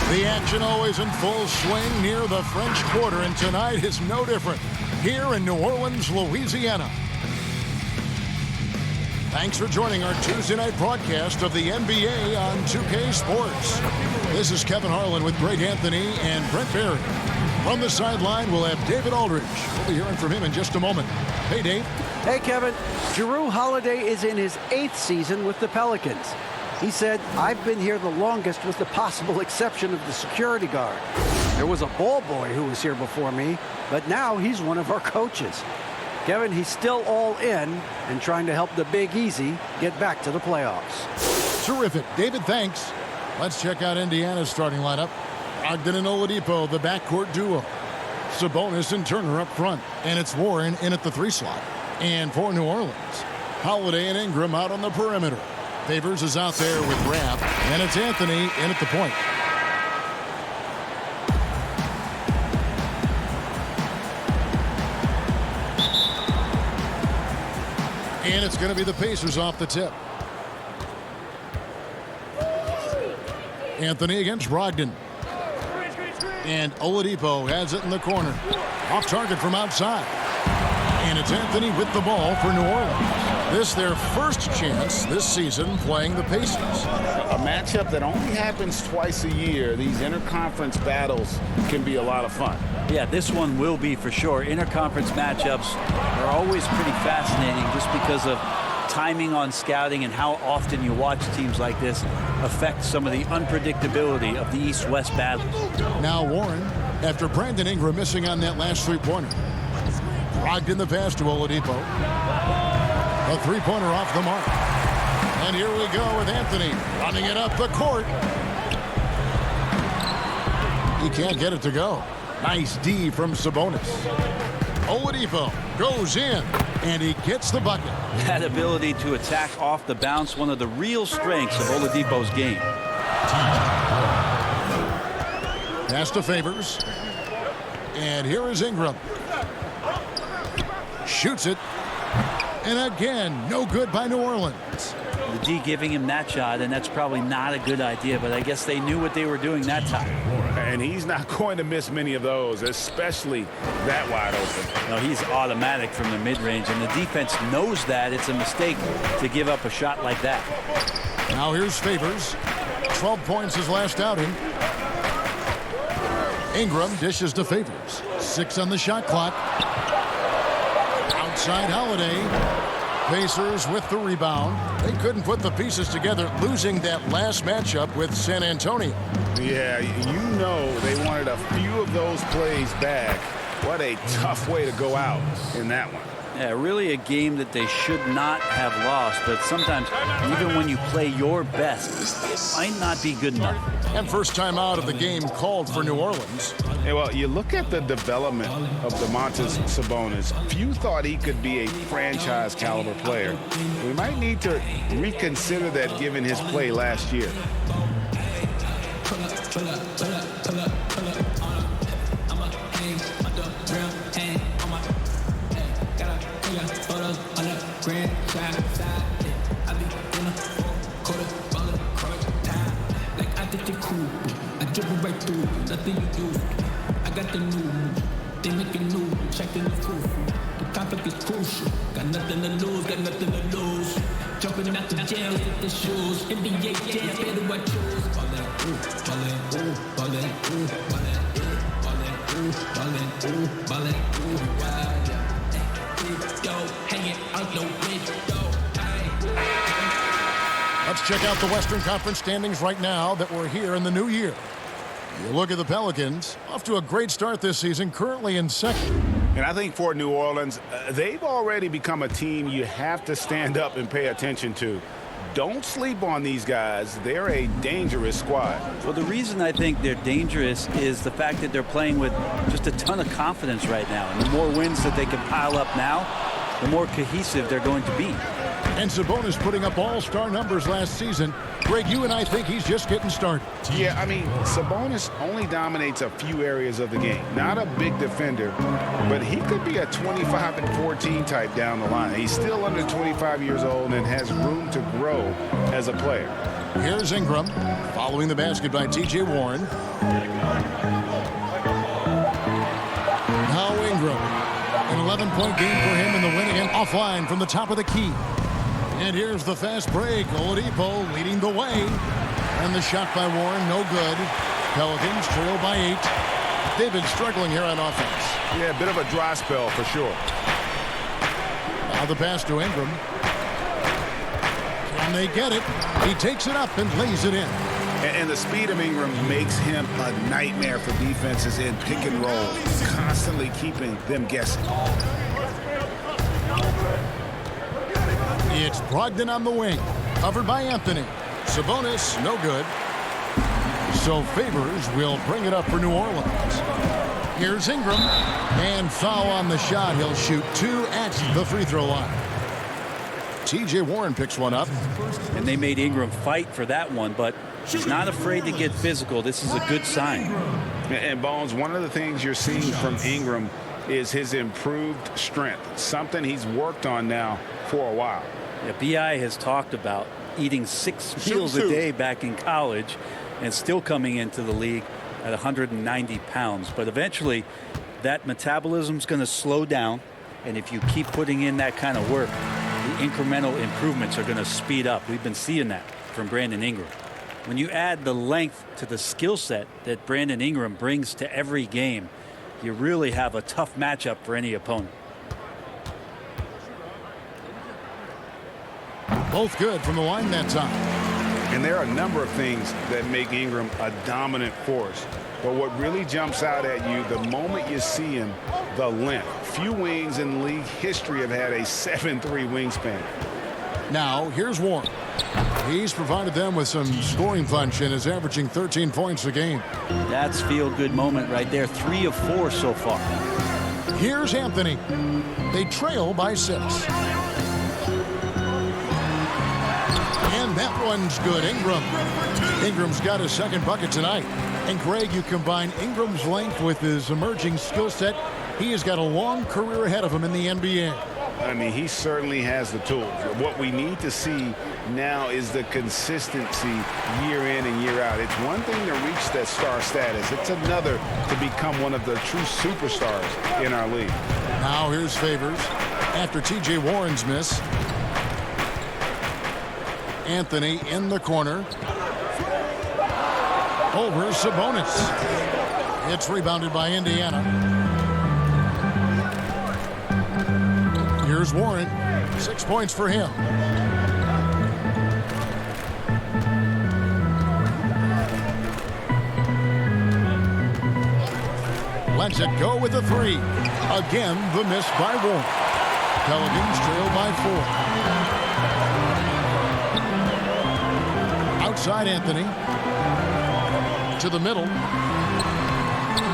The action always in full swing near the French Quarter, and tonight is no different here in New Orleans, Louisiana. Thanks for joining our Tuesday night broadcast of the NBA on 2K Sports. This is Kevin Harlan with Greg Anthony and Brent Barry. From the sideline, we'll have David Aldridge. We'll be hearing from him in just a moment. Hey, Dave. Hey, Kevin. Jrue Holiday is in his 8th season with the Pelicans. He said, "I've been here the longest with the possible exception of the security guard. There was a ball boy who was here before me, but now he's one of our coaches." Kevin, he's still all in and trying to help the Big Easy get back to the playoffs. Terrific. David, thanks. Let's check out Indiana's starting lineup. Brogdon and Oladipo, the backcourt duo. Sabonis and Turner up front. And it's Warren in at the 3 slot. And for New Orleans, Holiday and Ingram out on the perimeter. Favors is out there with Rapp. And it's Anthony in at the point. And it's going to be the Pacers off the tip. Anthony against Brogdon. And Oladipo has it in the corner. Off target from outside. And it's Anthony with the ball for New Orleans. This their first chance this season playing the Pacers. A matchup that only happens twice a year. These interconference battles can be a lot of fun. Yeah, this one will be for sure. Interconference matchups are always pretty fascinating just because of timing on scouting and how often you watch teams like this affect some of the unpredictability of the East-West battles. Now Warren, after Brandon Ingram missing on that last three-pointer. Brogdon the pass to Oladipo. A three-pointer off the mark. And here we go with Anthony running it up the court. He can't get it to go. Nice D from Sabonis. Oladipo goes in, and he gets the bucket. That ability to attack off the bounce, one of the real strengths of Oladipo's game. Pass to Favors. And here is Ingram. Shoots it. And again, no good by New Orleans. The D giving him that shot, and that's probably not a good idea, but I guess they knew what they were doing that time. And he's not going to miss many of those, especially that wide open. No, he's automatic from the mid-range, and the defense knows that it's a mistake to give up a shot like that. Now here's Favors. 12 points his last outing. Ingram dishes to Favors. 6 on the shot clock. Outside Holiday. Pacers with the rebound. They couldn't put the pieces together, losing that last matchup with San Antonio. Yeah, you know they wanted a few of those plays back. What a tough way to go out in that one. Yeah, really a game that they should not have lost, but sometimes even when you play your best, it might not be good enough. And first time out of the game called for New Orleans. Hey, well, you look at the development of Domantas Sabonis. Few thought he could be a franchise caliber player. We might need to reconsider that given his play last year. Nothing you do. I got the new. They make it new. Checking the proof. The conflict is crucial. Got nothing to lose. Got nothing to lose. Jumping out the jail with the shoes. NBA jam. Better what choose. Ballin', ooh, ballin', ooh, ballin', ooh, ballin', ooh, ballin', ooh, ballin', ooh, wild. Yo, hanging out the window. Let's check out the Western Conference standings right now that we're here in the new year. You look at the Pelicans, off to a great start this season, currently in second. And I think for New Orleans, they've already become a team you have to stand up and pay attention to. Don't sleep on these guys. They're a dangerous squad. Well, the reason I think they're dangerous is the fact that they're playing with just a ton of confidence right now. And the more wins that they can pile up now, the more cohesive they're going to be. And Sabonis putting up all-star numbers last season. Greg, you and I think he's just getting started. Yeah, I mean, Sabonis only dominates a few areas of the game. Not a big defender, but he could be a 25-14 type down the line. He's still under 25 years old and has room to grow as a player. Here's Ingram, following the basket by T.J. Warren. Now Ingram. An 11-point game for him in the win again. Offline from the top of the key. And here's the fast break. Oladipo leading the way. And the shot by Warren, no good. Pelicans trail by 8. They've been struggling here on offense. Yeah, a bit of a dry spell for sure. Now the pass to Ingram. Can they get it? He takes it up and lays it in. And the speed of Ingram makes him a nightmare for defenses in pick and roll, constantly keeping them guessing. It's Brogdon on the wing, covered by Anthony. Sabonis, no good. So Favors will bring it up for New Orleans. Here's Ingram, and foul on the shot. He'll shoot 2 at the free throw line. T.J. Warren picks one up. And they made Ingram fight for that one, but he's not afraid to get physical. This is a good sign. And Bones, one of the things you're seeing from Ingram is his improved strength, something he's worked on now for a while. Yeah, B.I. has talked about eating 6 meals a day back in college and still coming into the league at 190 pounds. But eventually, that metabolism's going to slow down, and if you keep putting in that kind of work, the incremental improvements are going to speed up. We've been seeing that from Brandon Ingram. When you add the length to the skill set that Brandon Ingram brings to every game, you really have a tough matchup for any opponent. Both good from the line that time. And there are a number of things that make Ingram a dominant force. But what really jumps out at you the moment you see him, the length. Few wings in league history have had a 7'3" wingspan. Now, here's Warren. He's provided them with some scoring punch and is averaging 13 points a game. That's feel-good moment right there. 3 of 4 so far. Here's Anthony. They trail by 6. And that one's good. Ingram's got his second bucket tonight. And Greg, you combine Ingram's length with his emerging skill set, he has got a long career ahead of him in the NBA. I mean, he certainly has the tools. What we need to see now is the consistency year in and year out. It's one thing to reach that star status. It's another to become one of the true superstars in our league. Now here's Favors after T.J. Warren's miss. Anthony in the corner. Over Sabonis. It's rebounded by Indiana. Here's Warren. 6 points for him. Lets it go with a 3. Again, the miss by Warren. Pelicans trail by 4. Outside Anthony. To the middle.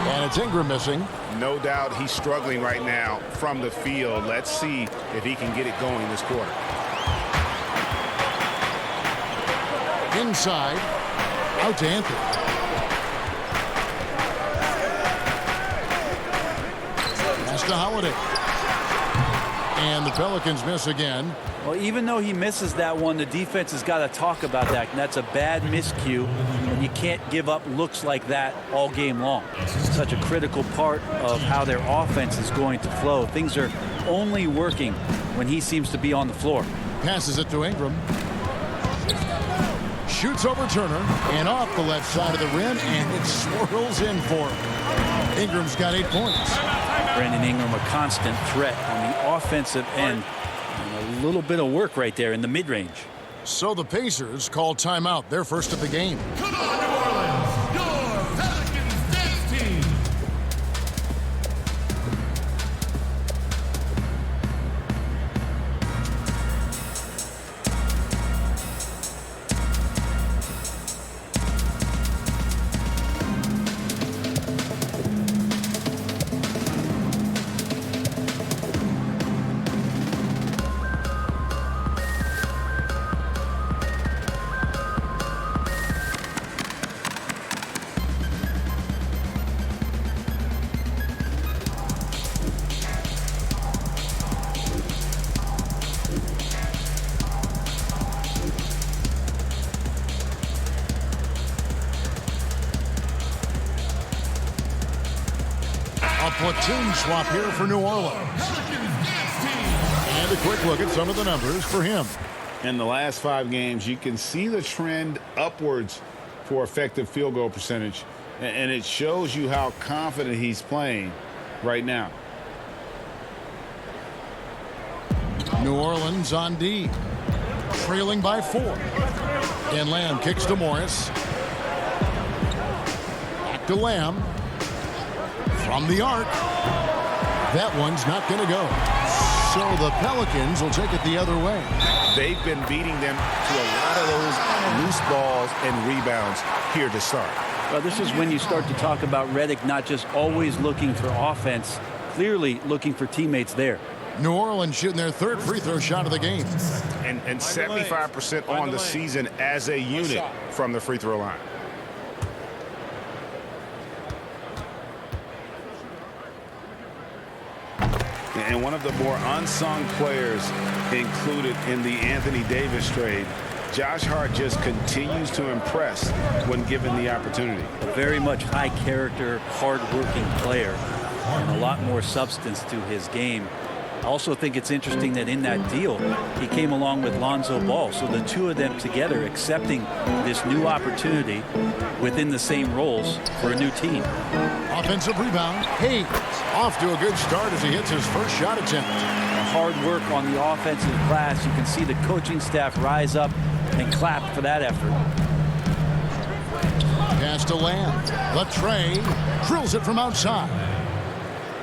And it's Ingram missing. No doubt he's struggling right now from the field. Let's see if he can get it going this quarter. Inside. Out to Anthony. Pass to Holiday. And the Pelicans miss again. Well, even though he misses that one, the defense has got to talk about that. And that's a bad miscue. And you can't give up looks like that all game long. It's such a critical part of how their offense is going to flow. Things are only working when he seems to be on the floor. Passes it to Ingram. Shoots over Turner and off the left side of the rim, and it swirls in for him. Ingram's got 8 points. Brandon Ingram, a constant threat on the offensive end. And a little bit of work right there in the mid-range. So the Pacers call timeout. They're first of the game. Come on, New Orleans, your Pelicans dance team. A platoon swap here for New Orleans. And a quick look at some of the numbers for him. In the last 5 games, you can see the trend upwards for effective field goal percentage. And it shows you how confident he's playing right now. New Orleans on D. Trailing by 4. And Lamb kicks to Morris. Back to Lamb. From the arc. That one's not going to go. So the Pelicans will take it the other way. They've been beating them to a lot of those loose balls and rebounds here to start. Well, this is when you start to talk about Redick not just always looking for offense, clearly looking for teammates there. New Orleans shooting their 3rd free throw shot of the game. And 75% on the season as a unit from the free throw line. And one of the more unsung players included in the Anthony Davis trade, Josh Hart just continues to impress when given the opportunity. A very much high character, hard-working player, and a lot more substance to his game. I also think it's interesting that in that deal, he came along with Lonzo Ball. So the two of them together accepting this new opportunity within the same roles for a new team. Offensive rebound. Hayes off to a good start as he hits his first shot attempt. Hard work on the offensive glass. You can see the coaching staff rise up and clap for that effort. Pass to Lamb. The tray. Drills it from outside.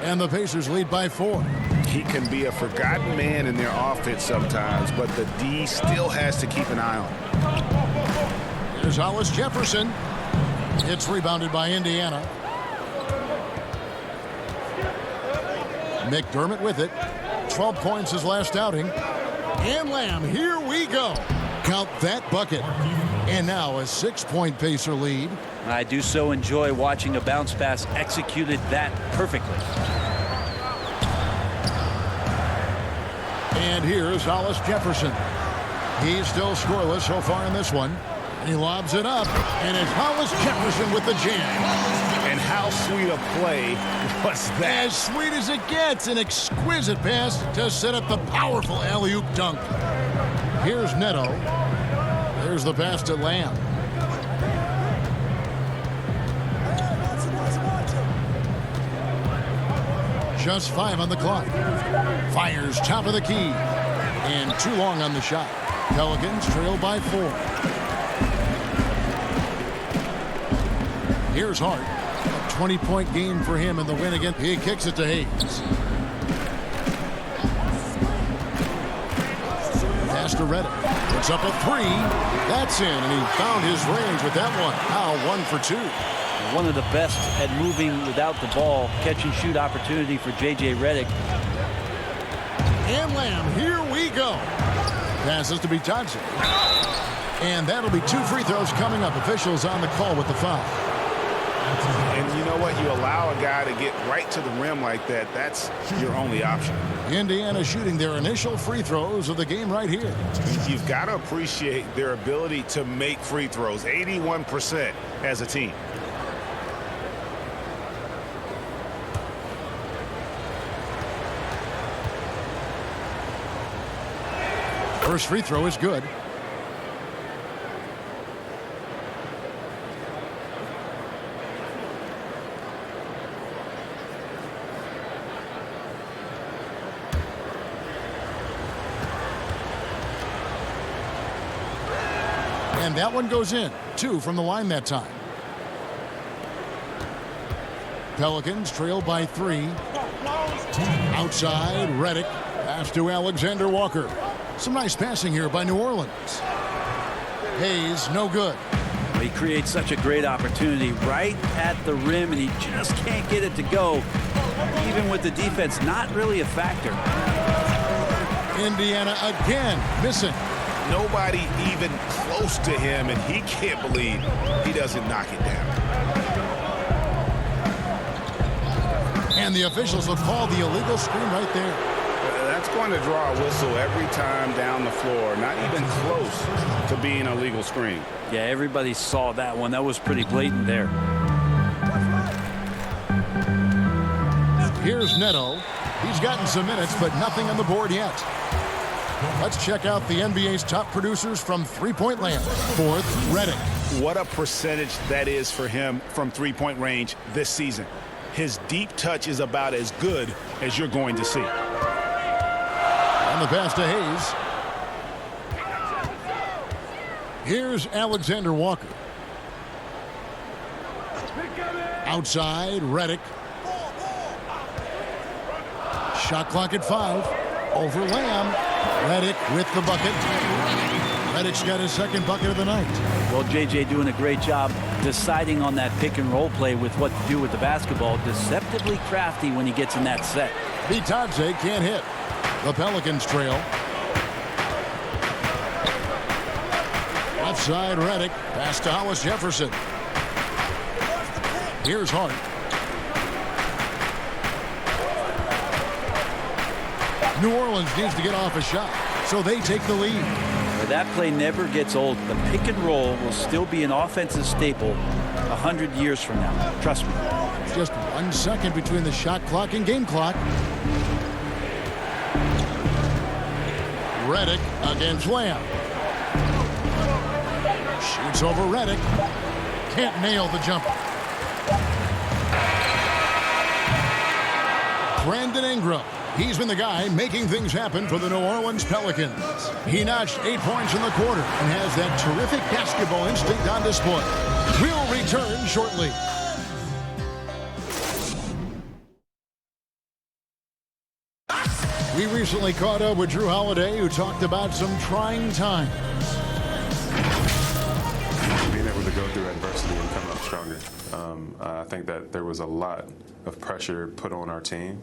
And the Pacers lead by 4. He can be a forgotten man in their offense sometimes, but the D still has to keep an eye on him. Here's Hollis Jefferson. It's rebounded by Indiana. McDermott with it. 12 points his last outing. And Lamb, here we go. Count that bucket. And now a 6-point Pacer lead. I do so enjoy watching a bounce pass executed that perfectly. And here's Hollis Jefferson. He's still scoreless so far in this one. And he lobs it up. And it's Hollis Jefferson with the jam. And how sweet a play was that? As sweet as it gets. An exquisite pass to set up the powerful alley-oop dunk. Here's Neto. There's the pass to Lamb. Just 5 on the clock. Fires top of the key. And too long on the shot. Pelicans trail by 4. Here's Hart. A 20-point game for him in the win again. He kicks it to Hayes. Pass to Redick. Puts up a 3. That's in, and he found his range with that one. Now 1 for 2. One of the best at moving without the ball. Catch and shoot opportunity for J.J. Redick. And Lamb, here we go. Passes to be Johnson. And that'll be 2 free throws coming up. Officials on the call with the foul. And you know what? You allow a guy to get right to the rim like that. That's your only option. Indiana shooting their initial free throws of the game right here. You've got to appreciate their ability to make free throws. 81% as a team. First free throw is good. And that one goes in. 2 from the line that time. Pelicans trail by 3. Outside, Redick. Pass to Alexander Walker. Some nice passing here by New Orleans. Hayes, no good. He creates such a great opportunity right at the rim, and he just can't get it to go. Even with the defense, not really a factor. Indiana again missing. Nobody even close to him, and he can't believe he doesn't knock it down. And the officials will call the illegal screen right there. That's going to draw a whistle every time down the floor. Not even close to being a legal screen. Yeah, everybody saw that one. That was pretty blatant there. Here's Neto. He's gotten some minutes, but nothing on the board yet. Let's check out the NBA's top producers from three-point land. Fourth, Redick. What a percentage that is for him from three-point range this season. His deep touch is about as good as you're going to see. On the pass to Hayes. Here's Alexander Walker. Outside, Redick. Shot clock at 5. Over Lamb. Redick with the bucket. Redick's got his second bucket of the night. Well, J.J. doing a great job deciding on that pick and roll play with what to do with the basketball. Deceptively crafty when he gets in that set. Bitadze can't hit. The Pelicans trail. Left side, Redick. Pass to Hollis Jefferson. Here's Hart. New Orleans needs to get off a shot, so they take the lead. But that play never gets old. The pick and roll will still be an offensive staple 100 years from now. Trust me. Just 1 second between the shot clock and game clock. Redick against Lamb. Shoots over Redick. Can't nail the jumper. Brandon Ingram. He's been the guy making things happen for the New Orleans Pelicans. He notched 8 points in the quarter and has that terrific basketball instinct on display. We'll return shortly. We recently caught up with Drew Holiday, who talked about some trying times. Being able to go through adversity and come up stronger. I think that there was a lot of pressure put on our team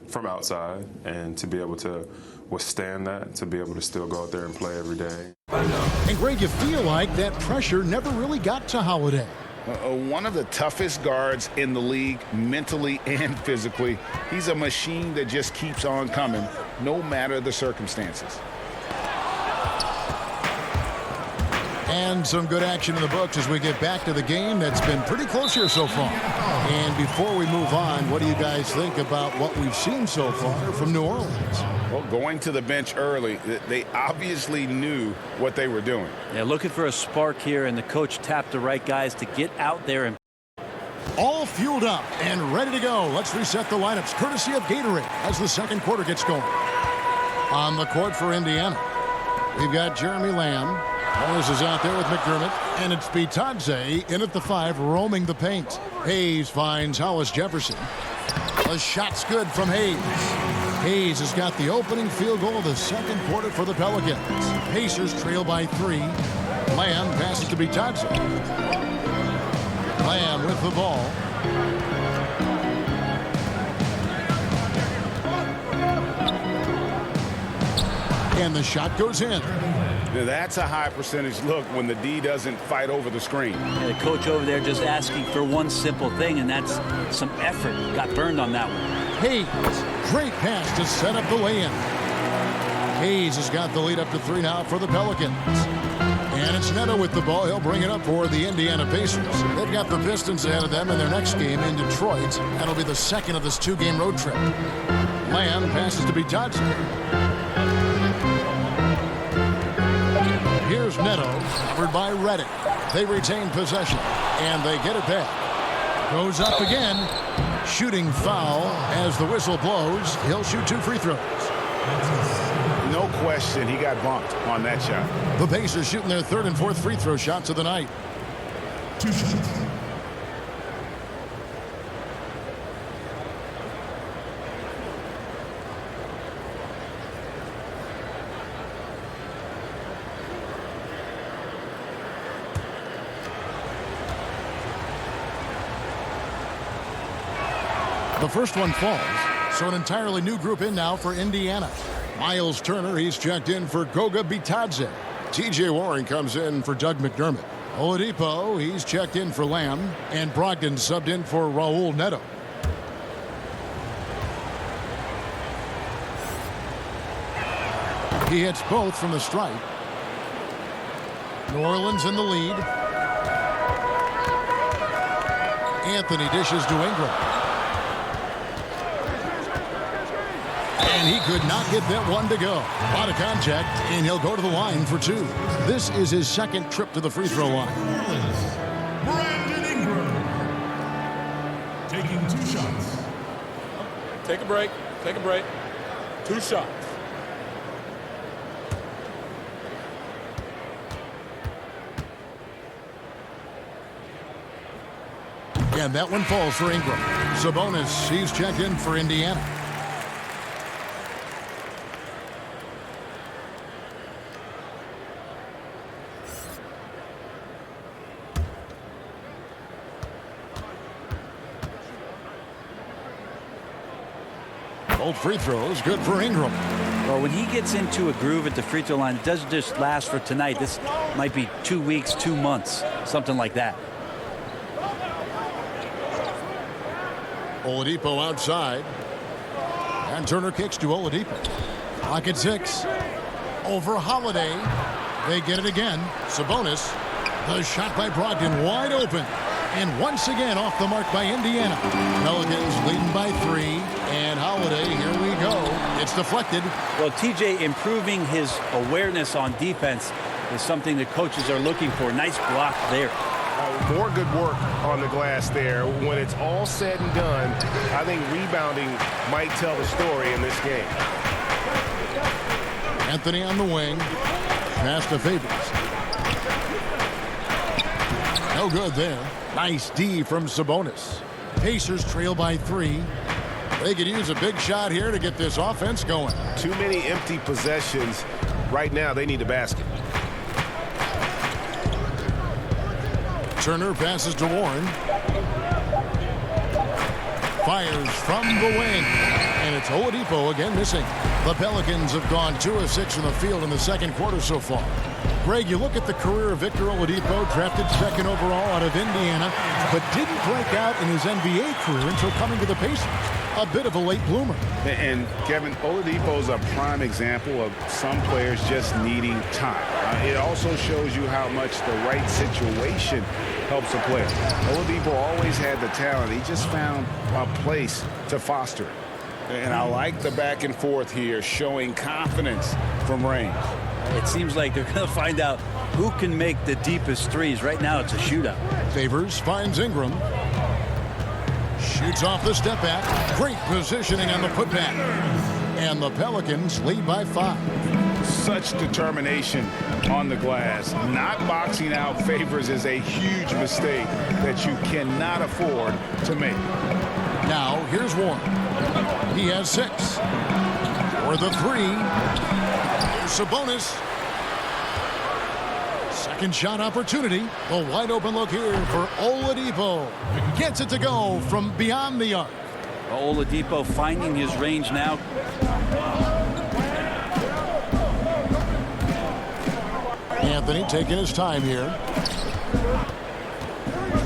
from outside, and to be able to withstand that, to be able to still go out there and play every day. And Greg, you feel like that pressure never really got to Holiday. One of the toughest guards in the league, mentally and physically. He's a machine that just keeps on coming, no matter the circumstances. And some good action in the books as we get back to the game that's been pretty close here so far. And before we move on, what do you guys think about what we've seen so far from New Orleans? Well, going to the bench early, they obviously knew what they were doing. Yeah, looking for a spark here, and the coach tapped the right guys to get out there and all fueled up and ready to go. Let's reset the lineups courtesy of Gatorade as the second quarter gets going. On the court for Indiana, we've got Jeremy Lamb. Hollis is out there with McDermott, and it's Bitadze in at the 5, roaming the paint. Hayes finds Hollis Jefferson. The shot's good from Hayes. Hayes has got the opening field goal of the second quarter for the Pelicans. Pacers trail by 3. Lamb passes to Bitadze. Lamb with the ball. And the shot goes in. Now that's a high percentage look when the D doesn't fight over the screen. And the coach over there just asking for one simple thing, and that's some effort. Got burned on that one. Hayes, great pass to set up the lay-in. Hayes has got the lead up to 3 now for the Pelicans. And it's Neto with the ball. He'll bring it up for the Indiana Pacers. They've got the Pistons ahead of them in their next game in Detroit. That'll be the second of this 2-game road trip. Lamb passes to Bitadze. Here's Neto, covered by Redick. They retain possession, and they get it back. Goes up again. Shooting foul as the whistle blows. He'll shoot 2 free throws. No question, he got bumped on that shot. The Pacers shooting their 3rd and 4th free throw shots of the night. 2 shots. The first one falls, so an entirely new group in now for Indiana. Miles Turner, he's checked in for Goga Bitadze. T.J. Warren comes in for Doug McDermott. Oladipo, he's checked in for Lamb. And Brogdon subbed in for Raul Neto. He hits both from the stripe. New Orleans in the lead. Anthony dishes to Ingram. And he could not get that one to go. A lot of contact, and he'll go to the line for two. This is his second trip to the free throw line. Brandon Ingram. Taking 2 shots. Take a break. Take a break. 2 shots. And that one falls for Ingram. Sabonis, he's checked in for Indiana. Both free throws, good for Ingram. Well, when he gets into a groove at the free throw line, it doesn't just last for tonight. This might be 2 weeks, 2 months, something like that. Oladipo outside. And Turner kicks to Oladipo. Clock at 6. Over Holiday. They get it again. Sabonis. The shot by Brogdon wide open. And once again off the mark by Indiana. Pelicans leading by 3. And Holiday, here we go. It's deflected. Well, TJ improving his awareness on defense is something that coaches are looking for. Nice block there. More good work on the glass there. When it's all said and done, I think rebounding might tell the story in this game. Anthony on the wing. Pass to Favors. No good there. Nice D from Sabonis. Pacers trail by 3. They could use a big shot here to get this offense going. Too many empty possessions. Right now, they need a basket. Turner passes to Warren. Fires from the wing. And it's Oladipo again missing. The Pelicans have gone 2 of 6 from the field in the second quarter so far. Greg, you look at the career of Victor Oladipo, drafted 2nd overall out of Indiana, but didn't break out in his NBA career until coming to the Pacers. A bit of a late bloomer. And Kevin, Oladipo's a prime example of some players just needing time. It also shows you how much the right situation helps a player. Oladipo always had the talent. He just found a place to foster it. And I like the back and forth here, showing confidence from range. It seems like they're going to find out who can make the deepest threes. Right now, it's a shootout. Favors finds Ingram. Shoots off the step back. Great positioning on the putback. And the Pelicans lead by 5. Such determination on the glass. Not boxing out Favors is a huge mistake that you cannot afford to make. Now, here's Warren. He has 6. For the 3. Here's Sabonis. Second shot opportunity. A wide open look here for Oladipo. Gets it to go from beyond the arc. Oladipo finding his range now. Anthony taking his time here.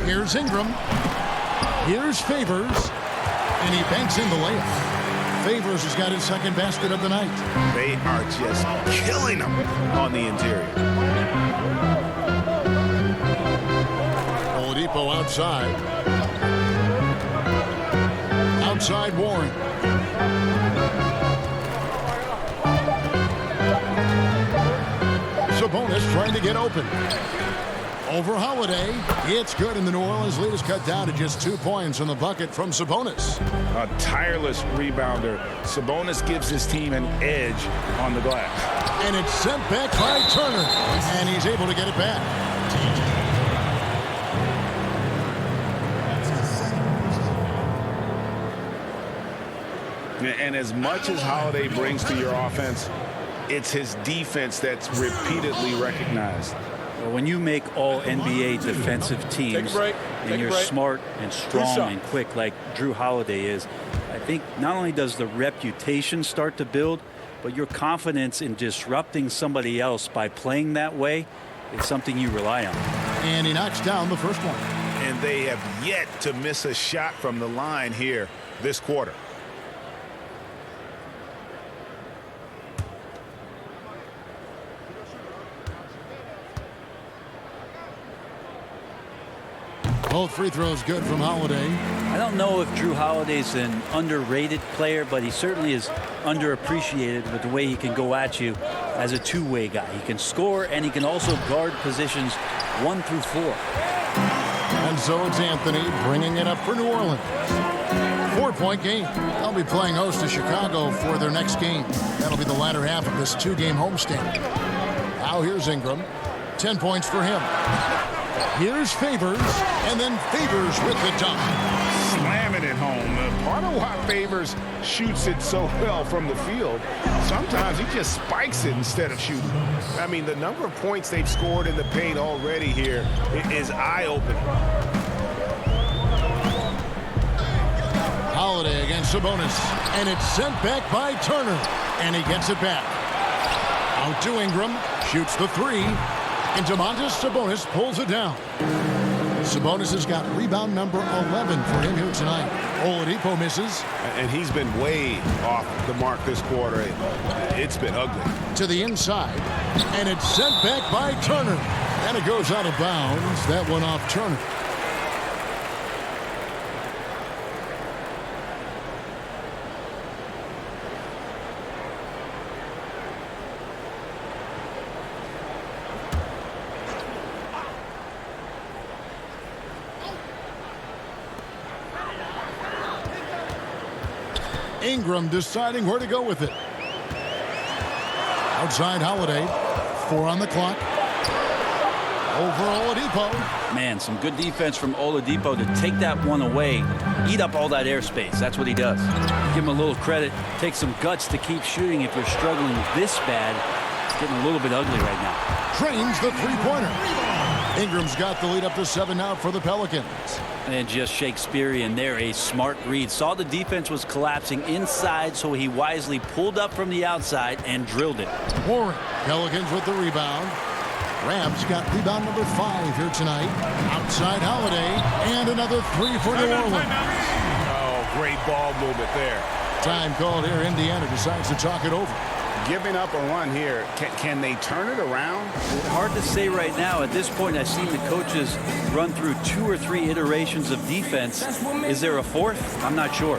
Here's Ingram. Here's Favors. And he banks in the layup. Favors has got his second basket of the night. They are just killing them on the interior. Oladipo outside. Outside Warren. Sabonis trying to get open. Over Holiday. It's good, and the New Orleans lead is cut down to just 2 points on the bucket from Sabonis. A tireless rebounder. Sabonis gives his team an edge on the glass. And it's sent back by Turner. And he's able to get it back. And as much as Holiday brings to your offense, it's his defense that's repeatedly recognized. Well, when you make all NBA defensive teams and you're smart and strong and quick like Drew Holiday is, I think not only does the reputation start to build, but your confidence in disrupting somebody else by playing that way is something you rely on. And he knocks down the first one. And they have yet to miss a shot from the line here this quarter. Both free throws good from Holiday. I don't know if Drew Holiday's an underrated player, but he certainly is underappreciated with the way he can go at you as a two-way guy. He can score, and he can also guard positions 1 through 4. And so it's Anthony bringing it up for New Orleans. 4-point game. They'll be playing host to Chicago for their next game. That'll be the latter half of this 2-game homestand. Now here's Ingram. 10 points for him. Here's Favors, and then Favors with the dunk. Slamming it home. Part of why Favors shoots it so well from the field, sometimes he just spikes it instead of shooting. I mean, the number of points they've scored in the paint already here is eye-opening. Holiday against Sabonis, and it's sent back by Turner, and he gets it back. Out to Ingram, shoots the three, and Domantas Sabonis pulls it down. Sabonis has got rebound number 11 for him here tonight. Oladipo misses. And he's been way off the mark this quarter. It's been ugly. To the inside, and it's sent back by Turner. And it goes out of bounds. That one off Turner. Ingram deciding where to go with it. Outside Holiday. 4 on the clock. Over Oladipo. Man, some good defense from Oladipo to take that one away. Eat up all that airspace. That's what he does. Give him a little credit. Take some guts to keep shooting if you're struggling this bad. It's getting a little bit ugly right now. Drains the three-pointer. Ingram's got the lead up to 7 now for the Pelicans. And just Shakespearean there, a smart read. Saw the defense was collapsing inside, so he wisely pulled up from the outside and drilled it. Warren, Pelicans with the rebound. Rams got rebound number 5 here tonight. Outside Holiday, and another 3 for New Orleans. Oh, great ball movement there. Time called here. Indiana decides to talk it over. Giving up a run here, can they turn it around? Hard to say right now. At this point, I've seen the coaches run through 2 or 3 iterations of defense. Is there a 4th? I'm not sure.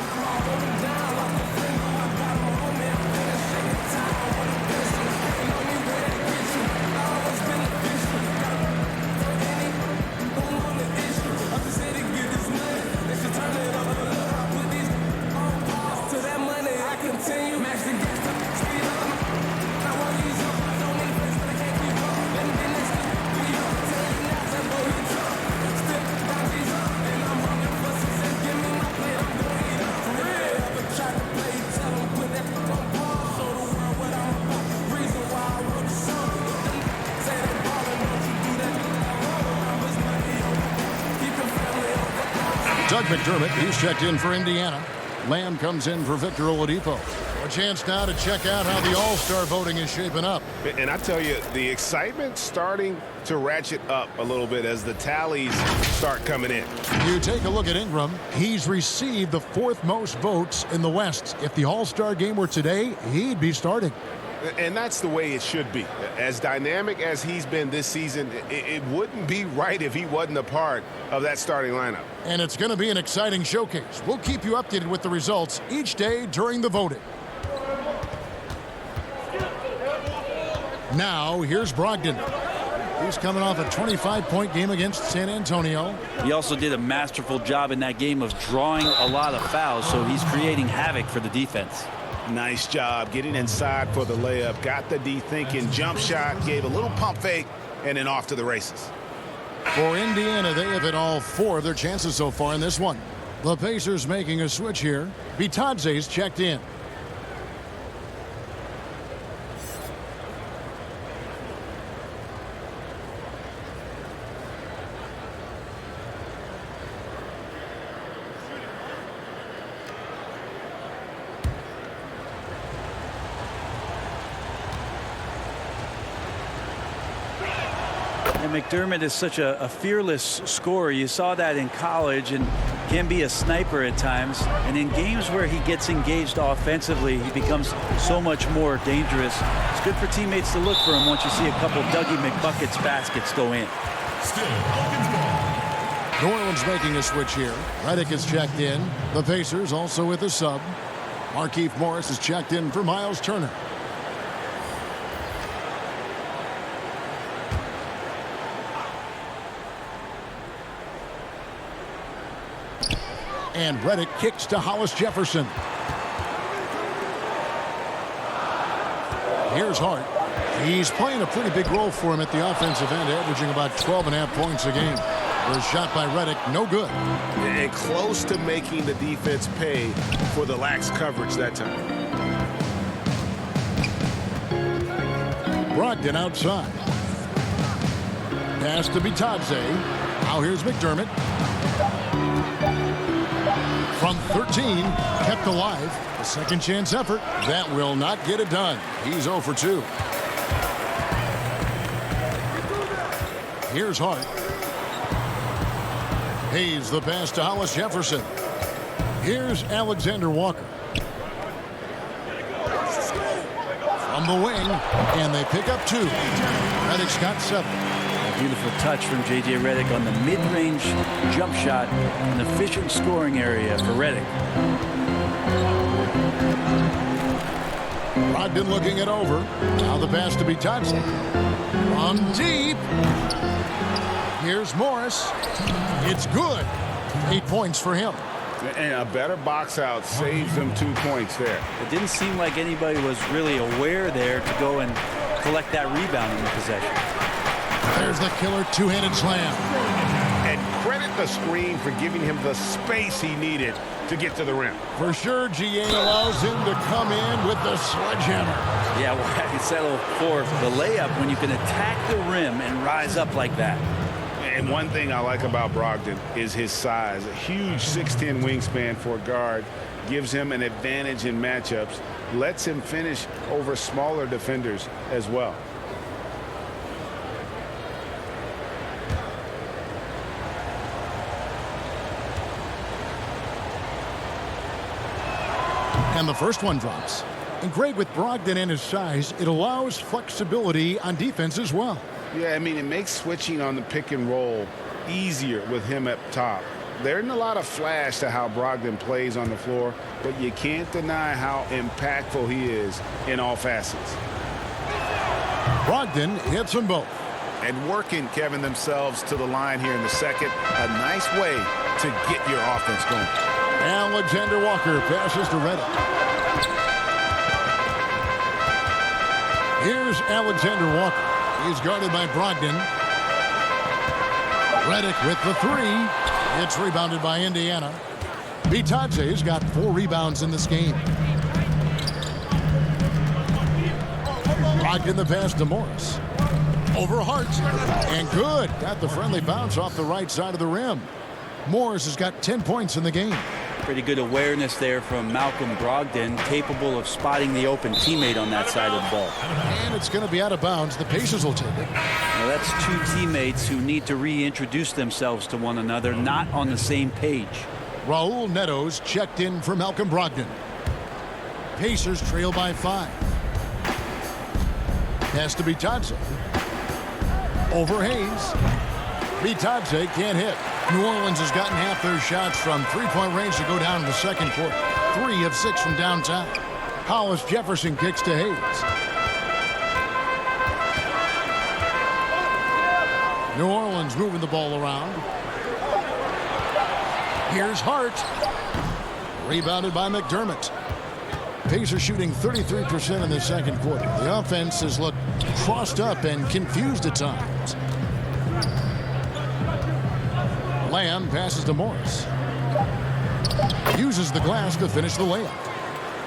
Doug McDermott, he's checked in for Indiana. Lamb comes in for Victor Oladipo. A chance now to check out how the All-Star voting is shaping up. And I tell you, the excitement's starting to ratchet up a little bit as the tallies start coming in. You take a look at Ingram. He's received the 4th most votes in the West. If the All-Star game were today, he'd be starting. And that's the way it should be. As dynamic as he's been this season, it wouldn't be right if he wasn't a part of that starting lineup. And it's going to be an exciting showcase. We'll keep you updated with the results each day during the voting. Now, here's Brogdon. He's coming off a 25-point game against San Antonio. He also did a masterful job in that game of drawing a lot of fouls, so he's creating havoc for the defense. Nice job getting inside for the layup. Got the D thinking, jump shot, gave a little pump fake, and then off to the races. For Indiana, they have hit all 4 of their chances so far in this one. The Pacers making a switch here. Bitadze's checked in. And McDermott is such a fearless scorer. You saw that in college and can be a sniper at times. And in games where he gets engaged offensively, he becomes so much more dangerous. It's good for teammates to look for him once you see a couple Dougie McBuckets baskets go in. Still Pelicans ball. New Orleans making a switch here. Redick is checked in. The Pacers also with a sub. Markieff Morris is checked in for Miles Turner. And Redick kicks to Hollis Jefferson. Here's Hart. He's playing a pretty big role for him at the offensive end, averaging about 12.5 points a game. There's a shot by Redick, no good. And close to making the defense pay for the lax coverage that time. Brogdon outside. Pass to Bitadze. Now here's McDermott. From 13, kept alive. A second chance effort. That will not get it done. He's 0 for 2. Here's Hart. Hayes the pass to Hollis Jefferson. Here's Alexander Walker. From the wing, and they pick up 2. Redick's got 7. A beautiful touch from J.J. Redick on the mid-range jump shot. An efficient scoring area for Redick. Brogdon looking it over. Now the pass to Bitadze. From deep. Here's Morris. It's good. 8 points for him. And a better box out saves them 2 points there. It didn't seem like anybody was really aware there to go and collect that rebound in the possession. There's the killer two-handed slam. And credit the screen for giving him the space he needed to get to the rim. For sure, GA allows him to come in with the sledgehammer. Yeah, well, I can settle for the layup when you can attack the rim and rise up like that. And one thing I like about Brogdon is his size. A huge 6'10" wingspan for a guard gives him an advantage in matchups, lets him finish over smaller defenders as well. And the first one drops. And great with Brogdon and his size, it allows flexibility on defense as well. Yeah, I mean, it makes switching on the pick and roll easier with him up top. There isn't a lot of flash to how Brogdon plays on the floor, but you can't deny how impactful he is in all facets. Brogdon hits them both. And working, Kevin, themselves to the line here in the second. A nice way to get your offense going. Alexander Walker passes to Redick. Here's Alexander Walker. He's guarded by Brogdon. Redick with the 3. It's rebounded by Indiana. Bitadze's got 4 rebounds in this game. Brogdon the pass to Morris. Over Hart. And good. Got the friendly bounce off the right side of the rim. Morris has got 10 points in the game. Pretty good awareness there from Malcolm Brogdon, capable of spotting the open teammate on that side of the ball. And it's going to be out of bounds. The Pacers will take it. Now that's 2 teammates who need to reintroduce themselves to one another, not on the same page. Raul Neto's checked in for Malcolm Brogdon. Pacers trail by 5. Pass to Bitadze. Over Hayes. Bitadze can't hit. New Orleans has gotten half their shots from three-point range to go down in the second quarter. 3 of 6 from downtown. Hollis Jefferson kicks to Hayes. New Orleans moving the ball around. Here's Hart. Rebounded by McDermott. Pacers shooting 33% in the second quarter. The offense has looked crossed up and confused at times. Lamb passes to Morris. Uses the glass to finish the layup.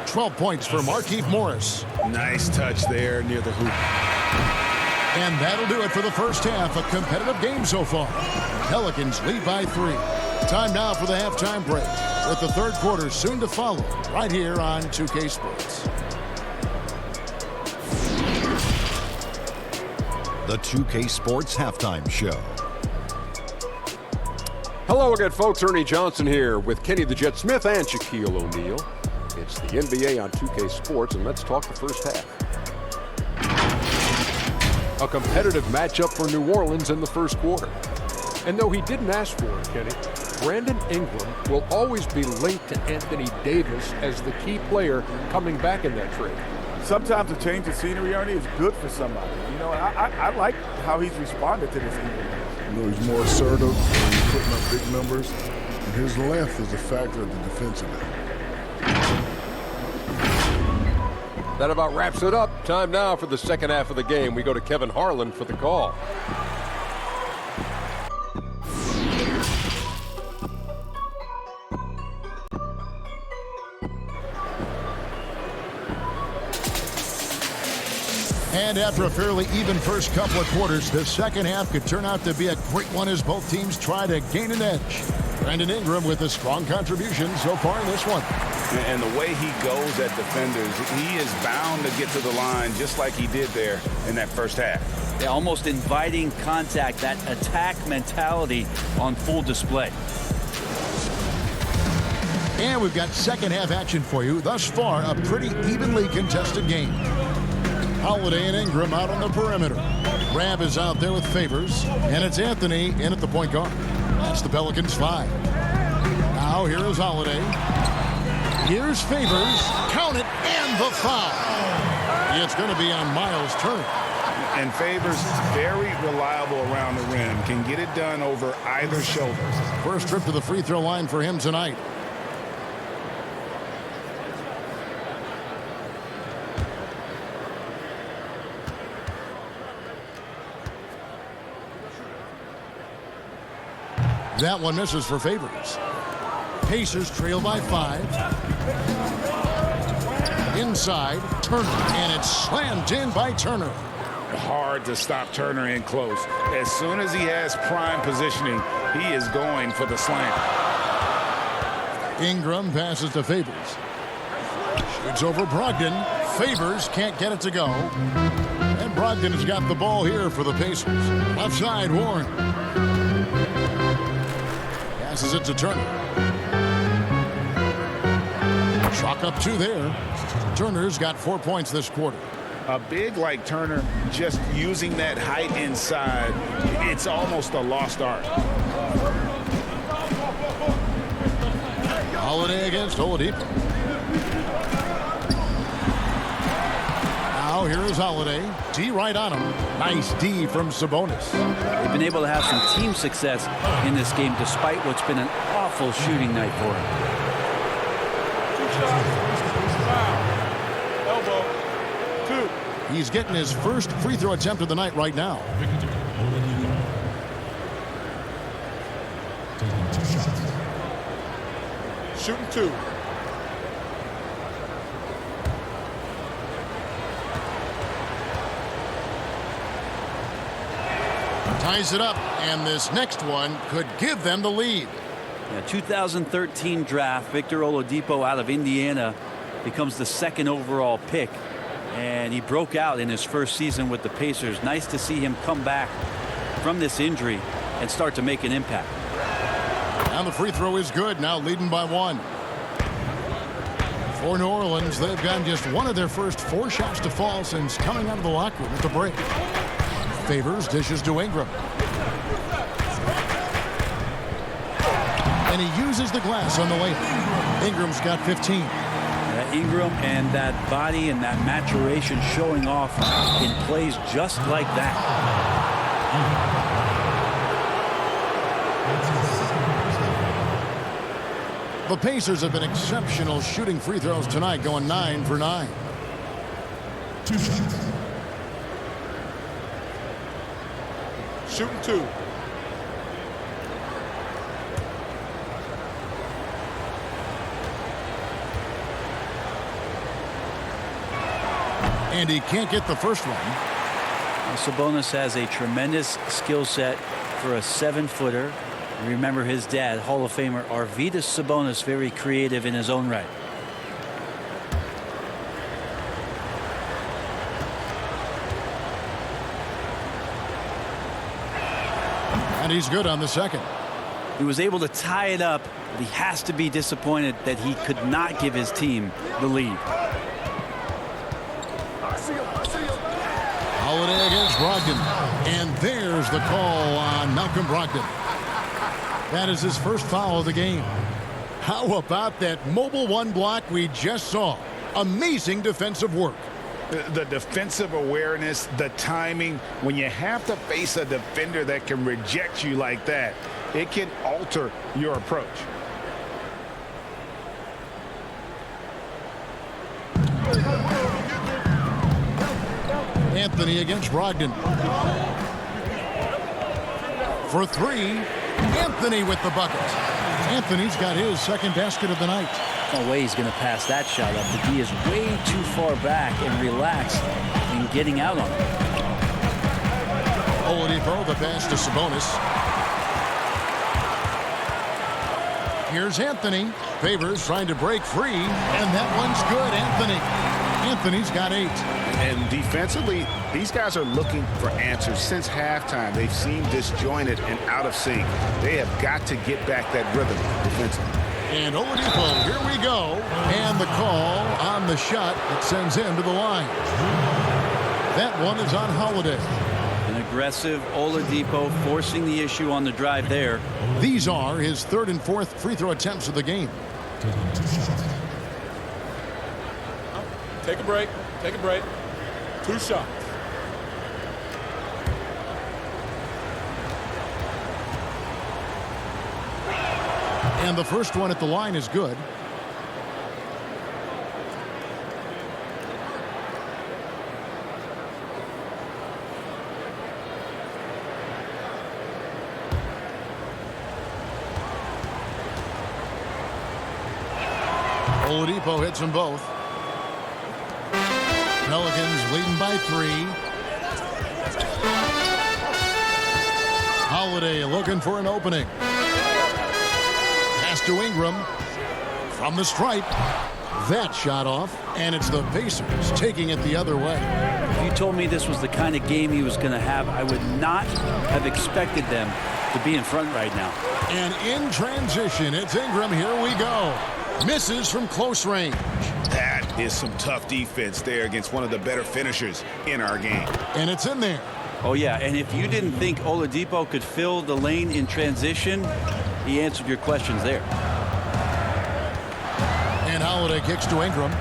12 points for Markieff Morris. Nice touch there near the hoop. And that'll do it for the first half. A competitive game so far. Pelicans lead by 3. Time now for the halftime break, with the third quarter soon to follow right here on 2K Sports. The 2K Sports Halftime Show. Hello again, folks. Ernie Johnson here with Kenny the Jet Smith and Shaquille O'Neal. It's the NBA on 2K Sports, and let's talk the first half. A competitive matchup for New Orleans in the first quarter. And though he didn't ask for it, Kenny, Brandon Ingram will always be linked to Anthony Davis as the key player coming back in that trade. Sometimes a change of scenery, Ernie, is good for somebody. You know, I like how he's responded to this Ingram. You know, he's more assertive when he's putting up big numbers. And his length is a factor at the defensive end. That about wraps it up. Time now for the second half of the game. We go to Kevin Harlan for the call. And after a fairly even first couple of quarters, the second half could turn out to be a great one as both teams try to gain an edge. Brandon Ingram with a strong contribution so far in this one. And the way he goes at defenders, he is bound to get to the line just like he did there in that first half. Yeah, almost inviting contact, that attack mentality on full display. And we've got second half action for you. Thus far, a pretty evenly contested game. Holiday and Ingram out on the perimeter. Rab is out there with Favors, and it's Anthony in at the point guard. That's the Pelicans 5. Now here is Holiday. Here's Favors. Count it, and the foul. It's going to be on Miles Turner. And Favors, very reliable around the rim. Can get it done over either shoulder. First trip to the free throw line for him tonight. That one misses for Favors. Pacers trail by 5. Inside, Turner, and it's slammed in by Turner. Hard to stop Turner in close. As soon as he has prime positioning, he is going for the slam. Ingram passes to Favors. Shoots over Brogdon. Favors can't get it to go. And Brogdon has got the ball here for the Pacers. Left side, Warren. Passes it to Turner. Chalk up 2 there. Turner's got 4 points this quarter. A big like Turner, just using that height inside, it's almost a lost art. Holiday against Oladipo. Now here is Holiday. D right on him. Nice D from Sabonis. They've been able to have some team success in this game despite what's been an awful shooting night for him. Elbow. 2. He's getting his first free throw attempt of the night right now. Taking 2 shots. Shooting 2. Ties it up, and this next one could give them the lead. Yeah, 2013 draft, Victor Oladipo out of Indiana becomes the second overall pick, and he broke out in his first season with the Pacers. Nice to see him come back from this injury and start to make an impact. And the free throw is good, now leading by 1. For New Orleans, they've gotten just one of their first 4 shots to fall since coming out of the locker room at the break. Favors dishes to Ingram. And he uses the glass on the layup. Ingram's got 15. Ingram and that body and that maturation showing off in plays just like that. The Pacers have been exceptional shooting free throws tonight, going 9 for 9. 2 shots. Shooting 2. And he can't get the first one. Sabonis has a tremendous skill set for a 7-footer. Remember his dad, Hall of Famer Arvydas Sabonis, very creative in his own right. And he's good on the second. He was able to tie it up, but he has to be disappointed that he could not give his team the lead. Holiday against Brogdon. And there's the call on Malcolm Brogdon. That is his first foul of the game. How about that mobile one block we just saw? Amazing defensive work. The defensive awareness, the timing, when you have to face a defender that can reject you like that, it can alter your approach. Anthony against Brogdon. For three, Anthony with the bucket. Anthony's got his second basket of the night. No way he's going to pass that shot up. The D is way too far back and relaxed in getting out on it. Oladipo, the pass to Sabonis. Here's Anthony. Favors trying to break free, and that one's good. Anthony's got 8. And defensively, these guys are looking for answers since halftime. They've seemed disjointed and out of sync. They have got to get back that rhythm defensively. And Oladipo, here we go. And the call on the shot that sends him to the line. That one is on Holiday. An aggressive Oladipo forcing the issue on the drive there. These are his 3rd and 4th free throw attempts of the game. Take a break. Take a break. 2 shots. And the first one at the line is good. Oladipo hits them both. Pelicans leading by 3. Holiday looking for an opening. Pass to Ingram from the stripe. That shot off, and it's the Pacers taking it the other way. If you told me this was the kind of game he was going to have, I would not have expected them to be in front right now. And in transition, it's Ingram. Here we go. Misses from close range. That is some tough defense there against one of the better finishers in our game. And it's in there. Oh, yeah, and if you didn't think Oladipo could fill the lane in transition, he answered your questions there. And Holiday kicks to Ingram.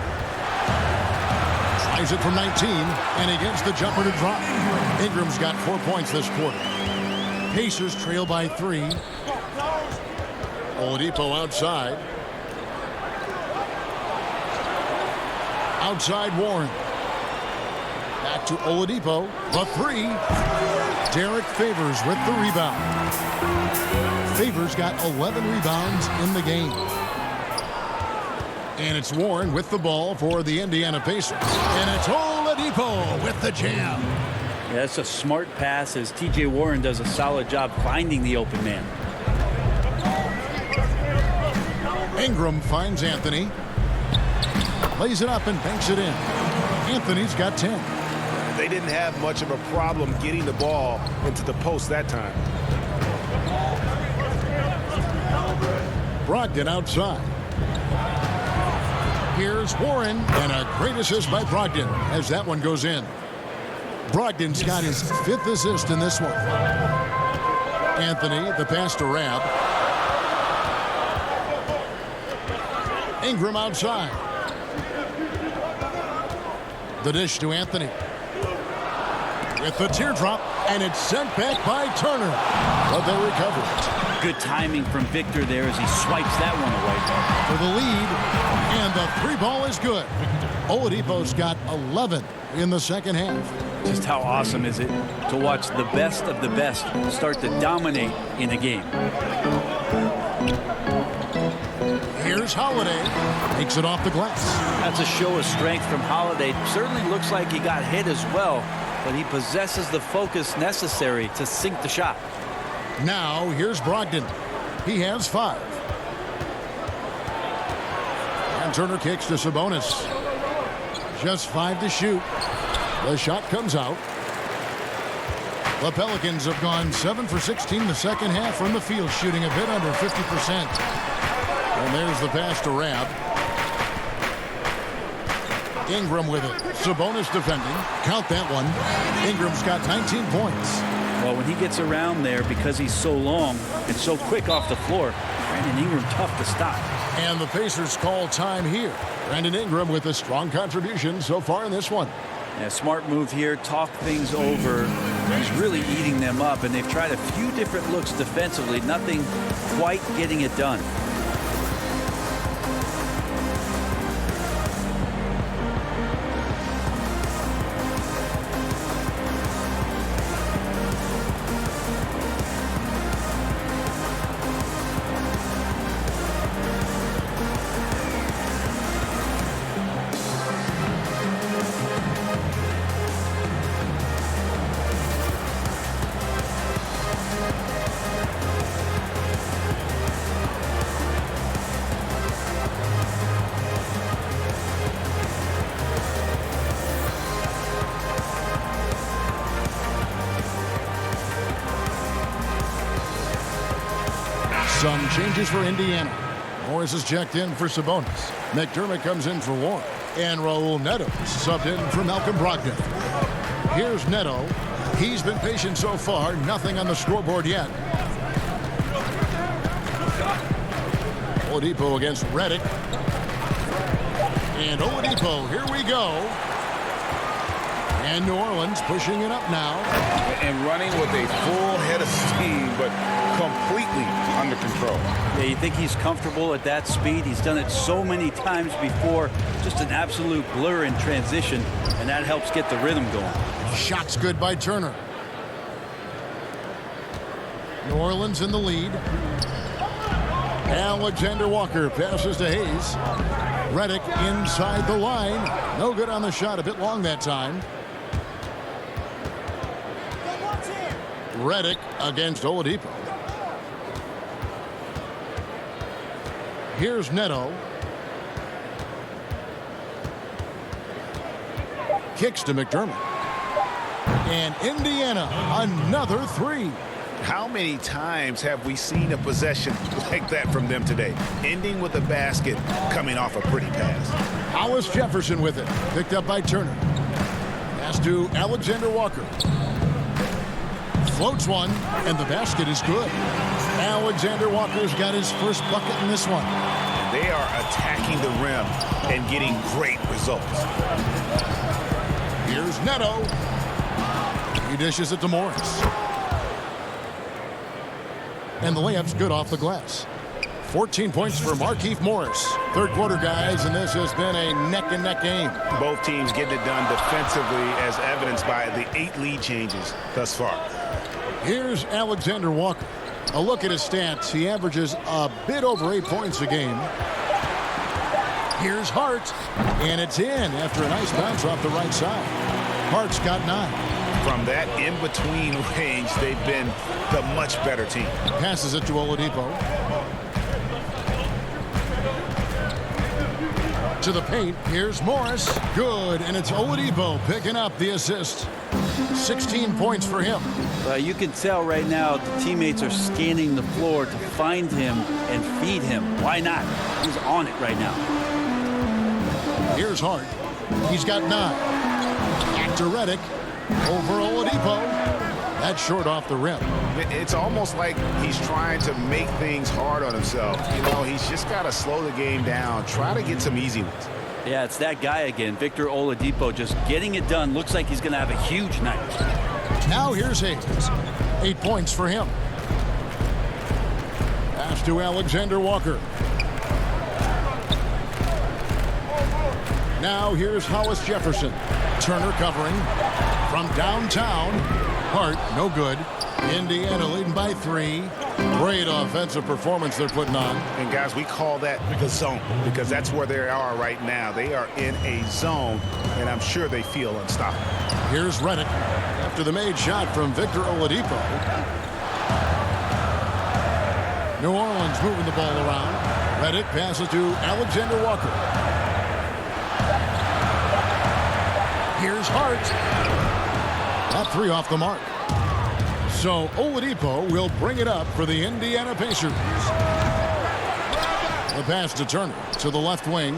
Tries it from 19, and he gets the jumper to drop. Ingram's got 4 points this quarter. Pacers trail by 3. Oladipo outside. Outside Warren. Back to Oladipo. The 3. Derek Favors with the rebound. Favors got 11 rebounds in the game. And it's Warren with the ball for the Indiana Pacers. And it's Oladipo with the jam. Yeah, that's a smart pass as T.J. Warren does a solid job finding the open man. Ingram finds Anthony. Lays it up and banks it in. Anthony's got 10. They didn't have much of a problem getting the ball into the post that time. Brogdon outside. Here's Warren, and a great assist by Brogdon as that one goes in. Brogdon's got his 5th assist in this one. Anthony, the pass to Rab. Ingram outside. The dish to Anthony. With the teardrop, and it's sent back by Turner. But they recover it. Good timing from Victor there as he swipes that one away. For the lead, and the 3 ball is good. Oladipo's got 11 in the second half. Just how awesome is it to watch the best of the best start to dominate in a game. Here's Holiday. Takes it off the glass. That's a show of strength from Holiday. Certainly looks like he got hit as well, but he possesses the focus necessary to sink the shot. Now, here's Brogdon. He has 5. And Turner kicks to Sabonis. Just 5 to shoot. The shot comes out. The Pelicans have gone 7 for 16 the second half from the field, shooting a bit under 50%. And there's the pass to Rab. Ingram with it. Sabonis defending. Count that one. Ingram's got 19 points. Well, when he gets around there, because he's so long and so quick off the floor, Brandon Ingram tough to stop. And the Pacers call time here. Brandon Ingram with a strong contribution so far in this one. Yeah, smart move here, talk things over. He's really eating them up, and they've tried a few different looks defensively, nothing quite getting it done. Some changes for Indiana. Morris is checked in for Sabonis. McDermott comes in for Warren. And Raul Neto subbed in for Malcolm Brogdon. Here's Neto. He's been patient so far. Nothing on the scoreboard yet. Oladipo against Redick. And Oladipo, here we go. And New Orleans pushing it up now. And running with a full head of steam, but completely under control. Yeah, you think he's comfortable at that speed. He's done it so many times before. Just an absolute blur in transition, and that helps get the rhythm going. Shots good by Turner. New Orleans in the lead. Alexander Walker passes to Hayes. Redick inside the line. No good on the shot. A bit long that time. Redick against Oladipo. Here's Neto. Kicks to McDermott. And Indiana, another three. How many times have we seen a possession like that from them today? Ending with a basket, coming off a pretty pass. Hollis Jefferson with it. Picked up by Turner. Pass to Alexander Walker. Floats one, and the basket is good. Alexander Walker's got his first bucket in this one. They are attacking the rim and getting great results. Here's Neto. He dishes it to Morris. And the layup's good off the glass. 14 points for Markieff Morris. Third quarter, guys, and this has been a neck-and-neck game. Both teams getting it done defensively, as evidenced by the 8 lead changes thus far. Here's Alexander Walker. A look at his stats. He averages a bit over 8 points a game. Here's Hart, and it's in after a nice bounce off the right side. Hart's got 9. From that in-between range, they've been the much better team. Passes it to Oladipo. To the paint. Here's Morris. Good, and it's Oladipo picking up the assist. 16 points for him. You can tell right now the teammates are scanning the floor to find him and feed him. Why not? He's on it right now. Here's Hart. He's got 9. Back to Redick. Over Oladipo. That's short off the rim. It's almost like he's trying to make things hard on himself. You know, he's just got to slow the game down. Try to get some easy ones. Yeah, it's that guy again, Victor Oladipo, just getting it done. Looks like he's going to have a huge night. Now here's Hayes. 8 points for him. Pass to Alexander Walker. Now here's Hollis Jefferson. Turner covering from downtown. Hart, no good. Indiana leading by 3. Great offensive performance they're putting on. And guys, we call that the zone because that's where they are right now. They are in a zone, and I'm sure they feel unstoppable. Here's Redick after the made shot from Victor Oladipo. New Orleans moving the ball around. Redick passes to Alexander Walker. Here's Hart. That 3 off the mark. So Oladipo will bring it up for the Indiana Pacers. The pass to Turner to the left wing.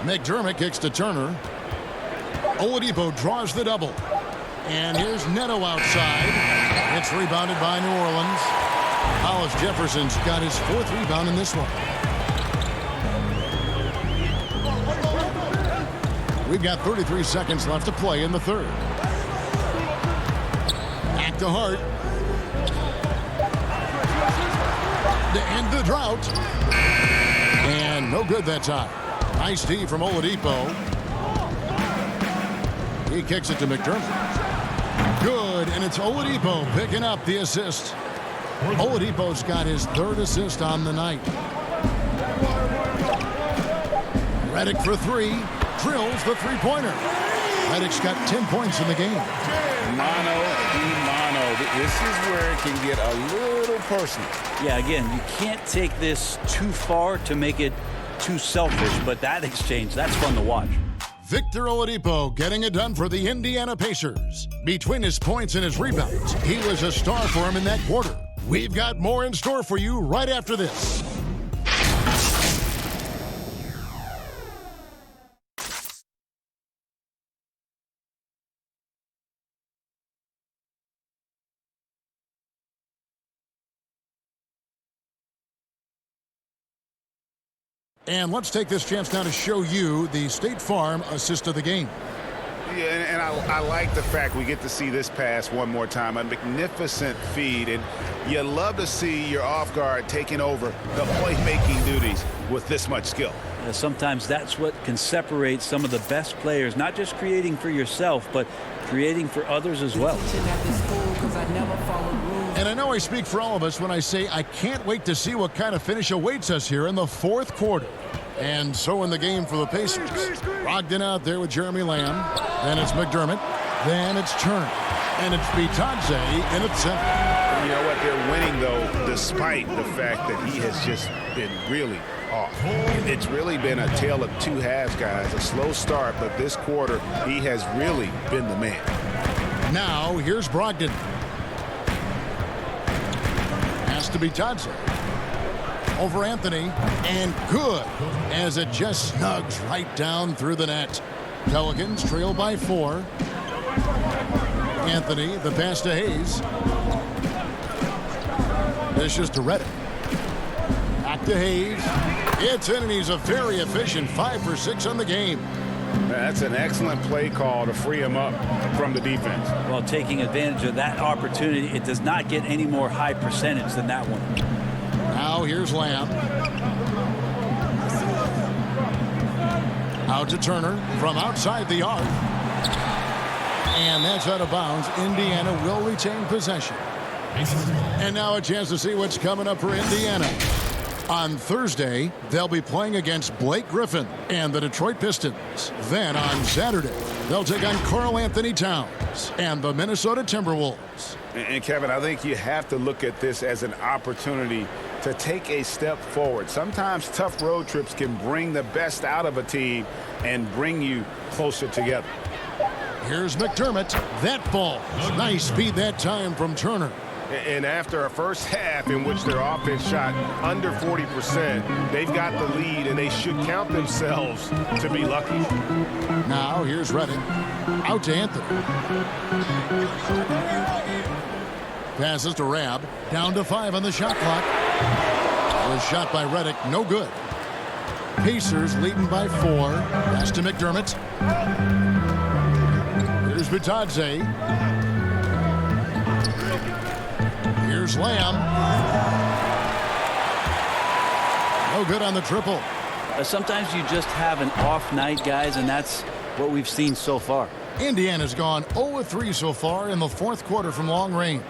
McDermott kicks to Turner. Oladipo draws the double. And here's Neto outside. It's rebounded by New Orleans. Hollis Jefferson's got his 4th rebound in this one. We've got 33 seconds left to play in the 3rd. Back to Hart. To end the drought. And no good that time. Nice D from Oladipo. He kicks it to McDermott. Good, and it's Oladipo picking up the assist. Oladipo's got his 3rd assist on the night. Redick for 3. Drills the three-pointer. Redick's got 10 points in the game. Mano a mano. This is where it can get a little personal. Yeah, again, you can't take this too far to make it too selfish, but that exchange, that's fun to watch. Victor Oladipo getting it done for the Indiana Pacers. Between his points and his rebounds, he was a star for him in that quarter. We've got more in store for you right after this. And let's take this chance now to show you the State Farm assist of the game. Yeah, and I like the fact we get to see this pass one more time. A magnificent feed, and you love to see your off guard taking over the playmaking duties with this much skill. Sometimes that's what can separate some of the best players, not just creating for yourself, but creating for others as well. And I know I speak for all of us when I say I can't wait to see what kind of finish awaits us here in the 4th quarter. And so in the game for the Pacers. Brogdon out there with Jeremy Lamb. Then it's McDermott. Then it's Turner. And it's Bitadze in its center. You know what? They're winning, though, despite the fact that he has just been really off. It's really been a tale of 2 halves, guys. A slow start, but this quarter, he has really been the man. Now, here's Brogdon. Has to be Bitadze. Over Anthony, and good, as it just snugs right down through the net. Pelicans trail by 4. Anthony, the pass to Hayes. Dishes to Redick. Back to Hayes. It's in, and he's a very efficient 5 for 6 on the game. That's an excellent play call to free him up from the defense. Well, taking advantage of that opportunity, it does not get any more high percentage than that one. Now here's Lamb. Out to Turner from outside the arc. And that's out of bounds. Indiana will retain possession. And now a chance to see what's coming up for Indiana. On Thursday, they'll be playing against Blake Griffin and the Detroit Pistons. Then on Saturday, they'll take on Karl Anthony Towns and the Minnesota Timberwolves. And Kevin, I think you have to look at this as an opportunity to take a step forward. Sometimes tough road trips can bring the best out of a team and bring you closer together. Here's McDermott. That ball. Nice speed that time from Turner. And after a first half in which their offense shot under 40%, they've got the lead, and they should count themselves to be lucky. Now here's Redick. Out to Anthony. Passes to Rab. Down to 5 on the shot clock. Was shot by Redick. No good. Pacers leading by 4. Pass to McDermott. Here's Bitadze. Here's Lamb. No good on the triple. Sometimes you just have an off night, guys, and that's what we've seen so far. Indiana's gone 0-3 so far in the 4th quarter from long range.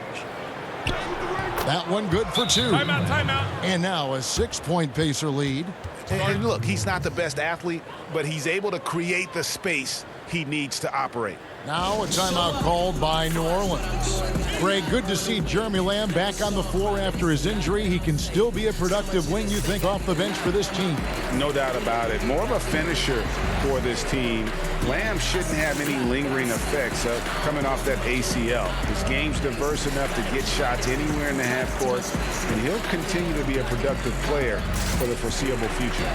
That one good for 2. Timeout, timeout. And now a 6-point Pacer lead. And look, he's not the best athlete, but he's able to create the space he needs to operate. Now a timeout called by New Orleans. Greg, good to see Jeremy Lamb back on the floor after his injury. He can still be a productive wing, you think, off the bench for this team. No doubt about it. More of a finisher for this team. Lamb shouldn't have any lingering effects coming off that ACL. His game's diverse enough to get shots anywhere in the half court, and he'll continue to be a productive player for the foreseeable future.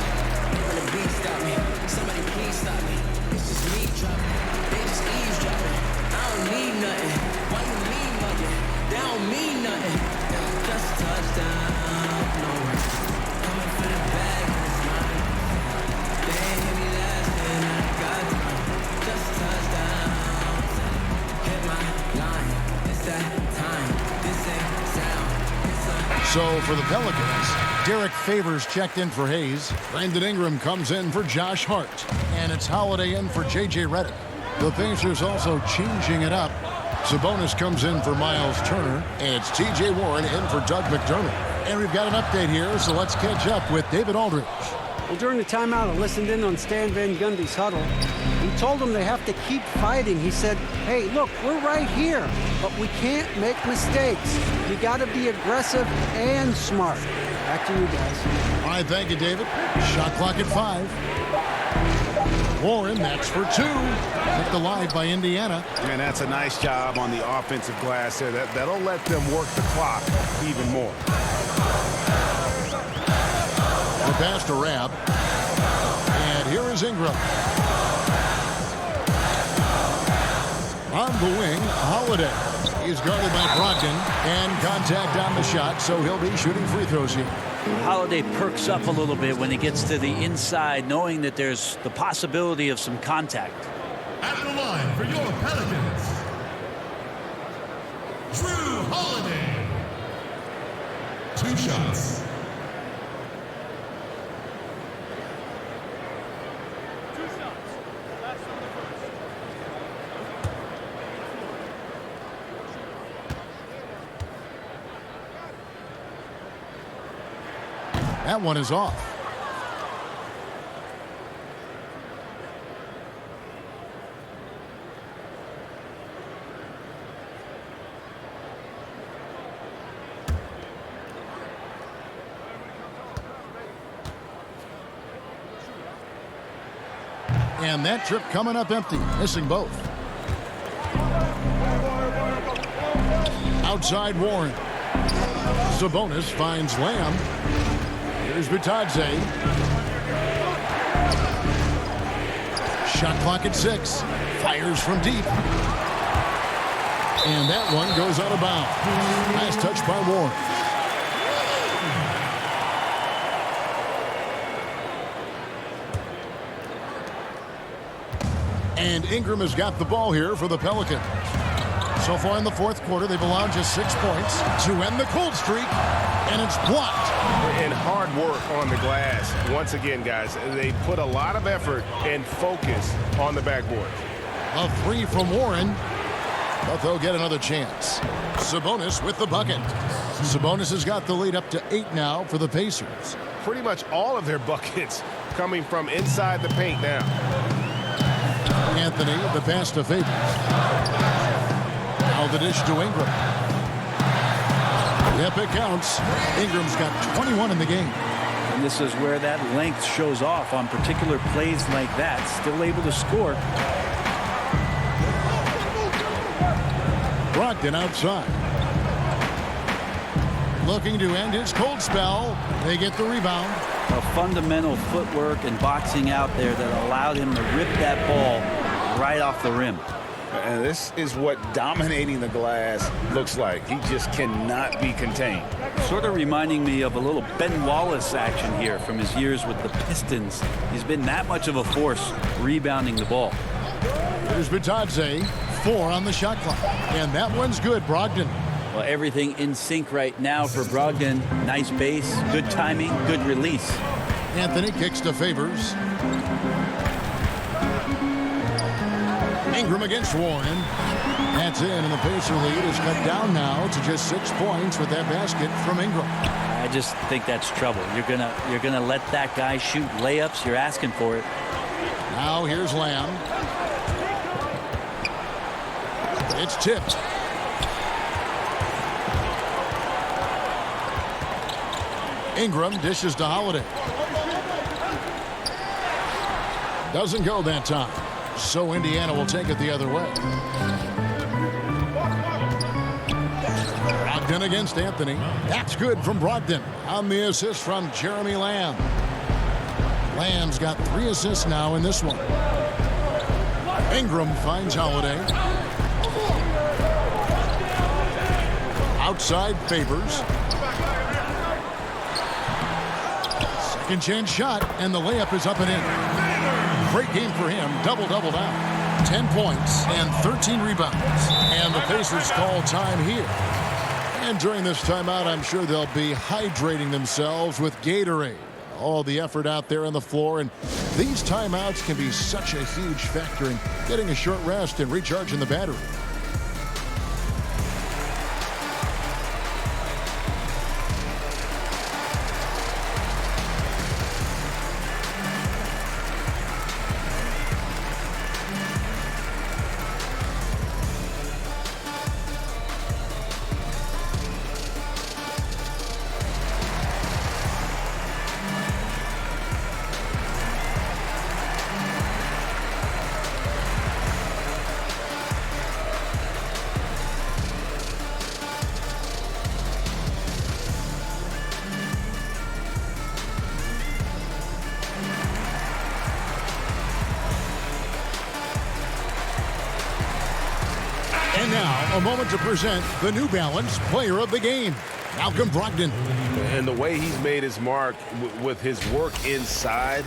Somebody please stop me. This is me dropping. They just eavesdropping. I don't don't need nothing. Why you mean nothing? They don't mean nothing. Just a touchdown. No worries. Coming for the bag and it's mine. They ain't hit me last and I got time. Just a touchdown. Hit my line. It's that time. This ain't sound. So for the Pelicans, Derek Favors checked in for Hayes. Brandon Ingram comes in for Josh Hart. And it's Holiday in for J.J. Redick. The Pacers also changing it up. Sabonis comes in for Miles Turner. And it's T.J. Warren in for Doug McDermott. And we've got an update here, so let's catch up with David Aldridge. Well, during the timeout, I listened in on Stan Van Gundy's huddle. He told them they have to keep fighting. He said, hey, look, we're right here, but we can't make mistakes. You got to be aggressive and smart. Back to you guys. All right, thank you, David. Shot clock at 5. Warren, that's for 2. Kept alive by Indiana. And that's a nice job on the offensive glass there. That'll let them work the clock even more. The pass to Rab. And here is Ingram. On the wing, Holiday. He's guarded by Brogdon. And contact on the shot, so he'll be shooting free throws here. Holiday perks up a little bit when he gets to the inside, knowing that there's the possibility of some contact. At the line for your Pelicans, Drew Holiday. 2 shots. That one is off. And that trip coming up empty, missing both. Outside Warren. Sabonis finds Lamb. Here's Bitadze. Shot clock at 6. Fires from deep. And that one goes out of bounds. Last touch by Warren. And Ingram has got the ball here for the Pelicans. So far in the fourth quarter, they've allowed just 6 points to end the cold streak, and it's blocked. And hard work on the glass. Once again, guys, they put a lot of effort and focus on the backboard. A 3 from Warren, but they'll get another chance. Sabonis with the bucket. Sabonis has got the lead up to 8 now for the Pacers. Pretty much all of their buckets coming from inside the paint now. Anthony, the pass to Favors. Now the dish to Ingram. Yep, it counts. Ingram's got 21 in the game. And this is where that length shows off on particular plays like that. Still able to score. Brogdon outside. Looking to end his cold spell. They get the rebound. A fundamental footwork and boxing out there that allowed him to rip that ball right off the rim. And this is what dominating the glass looks like. He just cannot be contained. Sort of reminding me of a little Ben Wallace action here from his years with the Pistons. He's been that much of a force rebounding the ball. Here's Bitadze, 4 on the shot clock. And that one's good, Brogdon. Well, everything in sync right now for Brogdon. Nice base, good timing, good release. Anthony kicks to Favors. Ingram against Warren. That's in, and the Pacer lead is cut down now to just 6 points with that basket from Ingram. I just think that's trouble. You're gonna let that guy shoot layups. You're asking for it. Now here's Lamb. It's tipped. Ingram dishes to Holiday. Doesn't go that time. So Indiana will take it the other way. Brogdon against Anthony. That's good from Brogdon on the assist from Jeremy Lamb. Lamb's got 3 assists now in this one. Ingram finds Holiday. outside Favors. Second chance shot, and the layup is up and in. Great game for him. Double-double now. 10 points and 13 rebounds. And the Pacers call time here. And during this timeout, I'm sure they'll be hydrating themselves with Gatorade. All the effort out there on the floor, and these timeouts can be such a huge factor in getting a short rest and recharging the battery. And now, a moment to present the New Balance Player of the Game, Malcolm Brogdon. And the way he's made his mark with his work inside,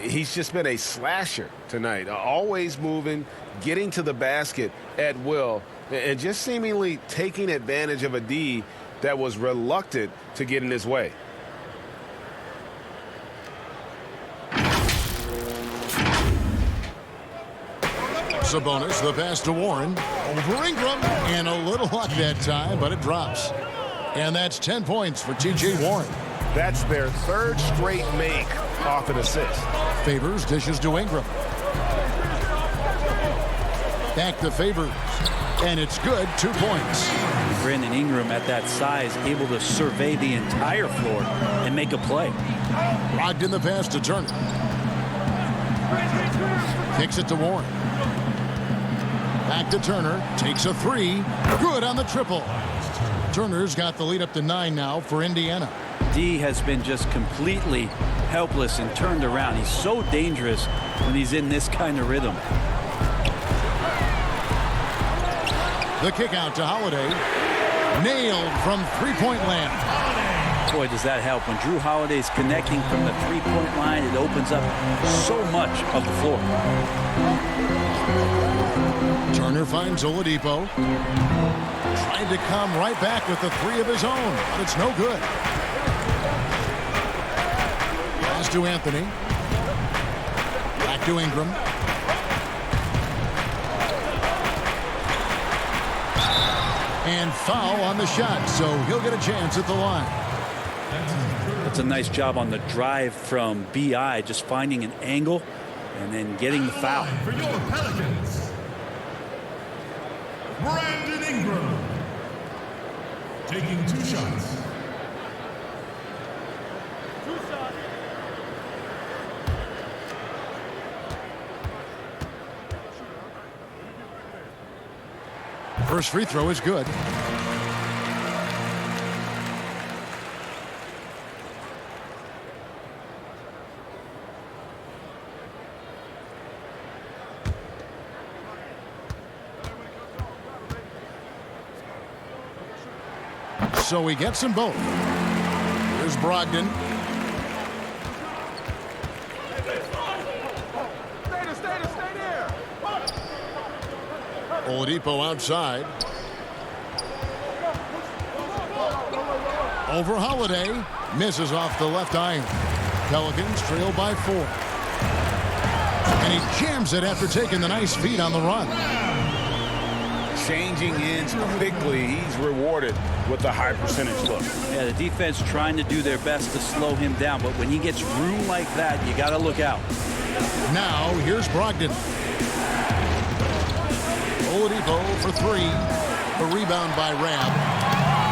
he's just been a slasher tonight. Always moving, getting to the basket at will, and just seemingly taking advantage of a D that was reluctant to get in his way. Sabonis, the pass to Warren. Over Ingram. And a little luck that time, but it drops. And that's 10 points for T.J. Warren. That's their third straight make off an assist. Favors dishes to Ingram. Back to Favors. And it's good, 2 points. Brandon Ingram at that size, able to survey the entire floor and make a play. Brogdon the pass to Turner. Kicks it to Warren. Back to Turner. Takes a three. Good on the triple. Turner's got the lead up to 9 now for Indiana. D has been just completely helpless and turned around. He's so dangerous when he's in this kind of rhythm. The kick out to Holiday. Nailed from three-point land. Boy, does that help. When Drew Holiday's connecting from the three-point line, it opens up so much of the floor. Turner finds Oladipo. Trying to come right back with the three of his own, but it's no good. Pass to Anthony. Back to Ingram. And foul on the shot, so he'll get a chance at the line. That's a nice job on the drive from B.I., just finding an angle and then getting the foul. For your Pelicans, Brandon Ingram, taking 2 shots. First free throw is good. So he gets them both. Here's Brogdon. Oladipo outside. Over Holiday. Misses off the left iron. Pelicans trail by 4. And he jams it after taking the nice feed on the run. Changing ends quickly. He's rewarded with a high percentage look. Yeah, the defense trying to do their best to slow him down, but when he gets room like that, you got to look out. Now, here's Brogdon. Oladipo for 3. A rebound by Rab.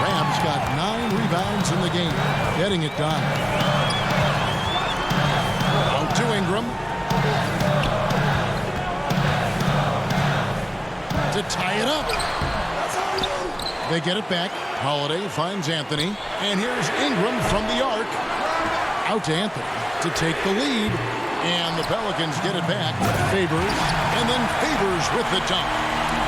Rab's got 9 rebounds in the game. Getting it done. Out to Ingram. To tie it up. They get it back. Holiday finds Anthony. And here's Ingram from the arc. Out to Anthony to take the lead. And the Pelicans get it back. Favors. And then Favors with the dunk.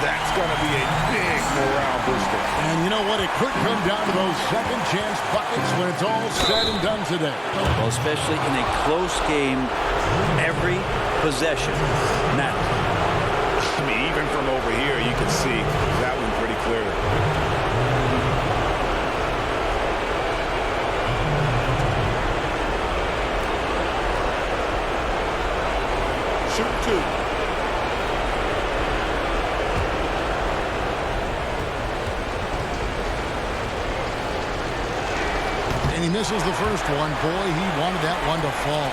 That's going to be a big morale booster. And you know what? It could come down to those second chance buckets when it's all said and done today. Well, especially in a close game, every possession matters. I mean, even from over here, you can see that one pretty clearly. Shoot two. And he misses the first one. Boy, he wanted that one to fall.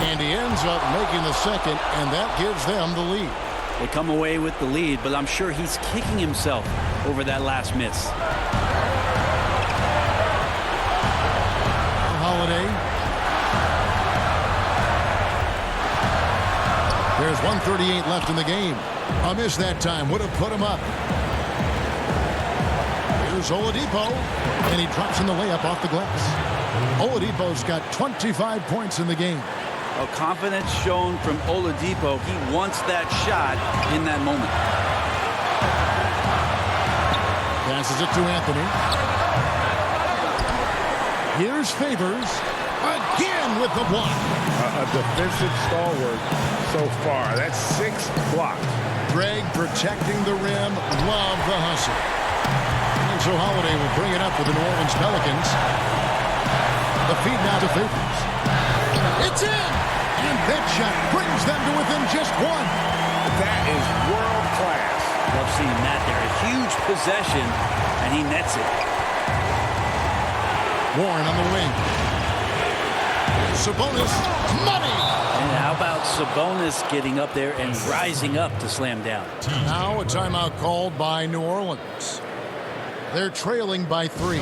And he ends up making the second, and that gives them the lead. They come away with the lead, but I'm sure he's kicking himself over that last miss. Holiday. There's 1:38 left in the game. A miss that time would have put him up. Here's Oladipo, and he drops in the layup off the glass. Oladipo's got 25 points in the game. Well, confidence shown from Oladipo. He wants that shot in that moment. Passes it to Anthony. Here's Favors. Again with the block. A defensive stalwart so far. That's 6 blocks. Greg protecting the rim. Love the hustle. And so Holiday will bring it up for the New Orleans Pelicans. The feed now to Favors. It's in! And that shot brings them to within just one. That is world class. Love seeing that there. A huge possession, and he nets it. Warren on the wing. Sabonis, money! And how about Sabonis getting up there and rising up to slam down? Now a timeout called by New Orleans. They're trailing by 3.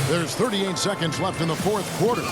There's 38 seconds left in the fourth quarter.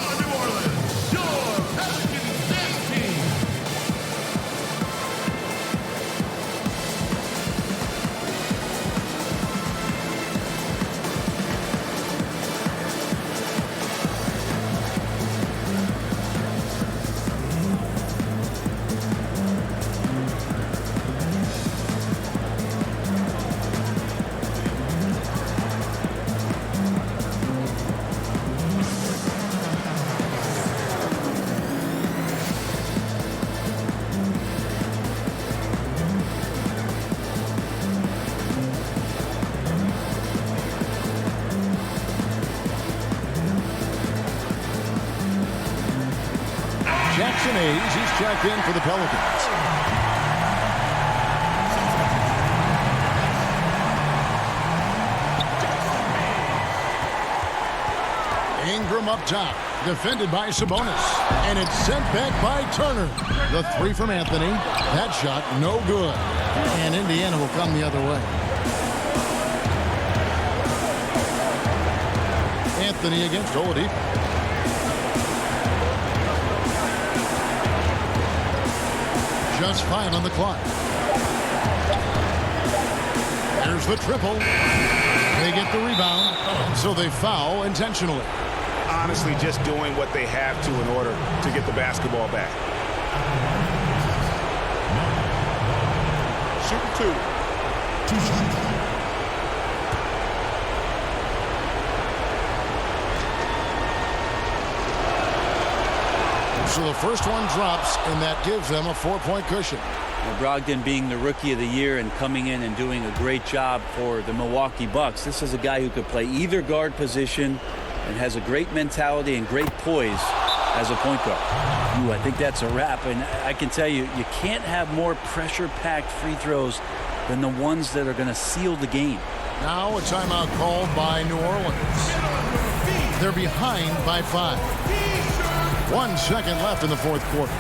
Jackson Hayes, he's checked in for the Pelicans. Ingram up top, defended by Sabonis, and it's sent back by Turner. The three from Anthony. That shot no good, and Indiana will come the other way. Anthony against Oladipo. Just 5 on the clock. There's the triple. They get the rebound, so they foul intentionally. Honestly, just doing what they have to in order to get the basketball back. Shoot two. 2 shots. So the first one drops, and that gives them a 4-point cushion. Well, Brogdon being the Rookie of the Year and coming in and doing a great job for the Milwaukee Bucks. This is a guy who could play either guard position and has a great mentality and great poise as a point guard. Ooh, I think that's a wrap. And I can tell you, you can't have more pressure-packed free throws than the ones that are going to seal the game. Now a timeout called by New Orleans. They're behind by 5. 1 second left in the fourth quarter.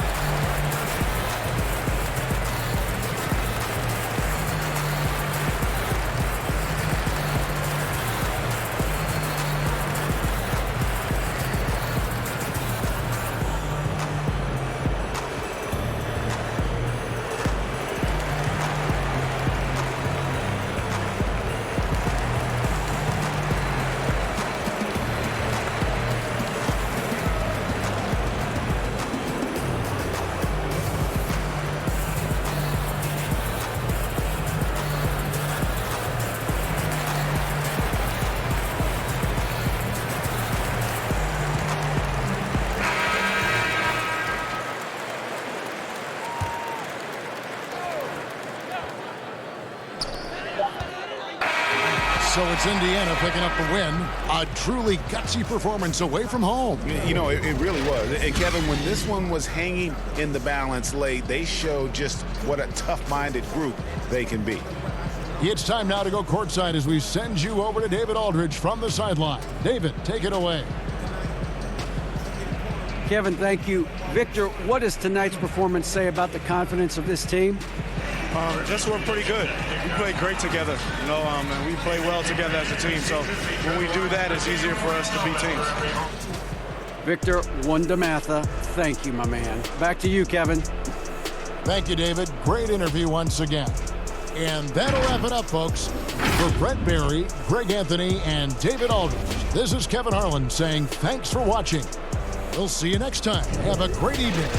So it's Indiana picking up the win. A truly gutsy performance away from home. You know, it really was. And Kevin, when this one was hanging in the balance late, they showed just what a tough-minded group they can be. It's time now to go courtside as we send you over to David Aldridge from the sideline. David, take it away. Kevin, thank you. Victor, what does tonight's performance say about the confidence of this team? Just we're pretty good. We play great together, you know, and we play well together as a team. So when we do that, it's easier for us to beat teams. Victor Wondermatha, thank you, my man. Back to you, Kevin. Thank you, David. Great interview once again. And that'll wrap it up, folks. For Brett Barry, Greg Anthony, and David Aldridge, this is Kevin Harlan saying thanks for watching. We'll see you next time. Have a great evening.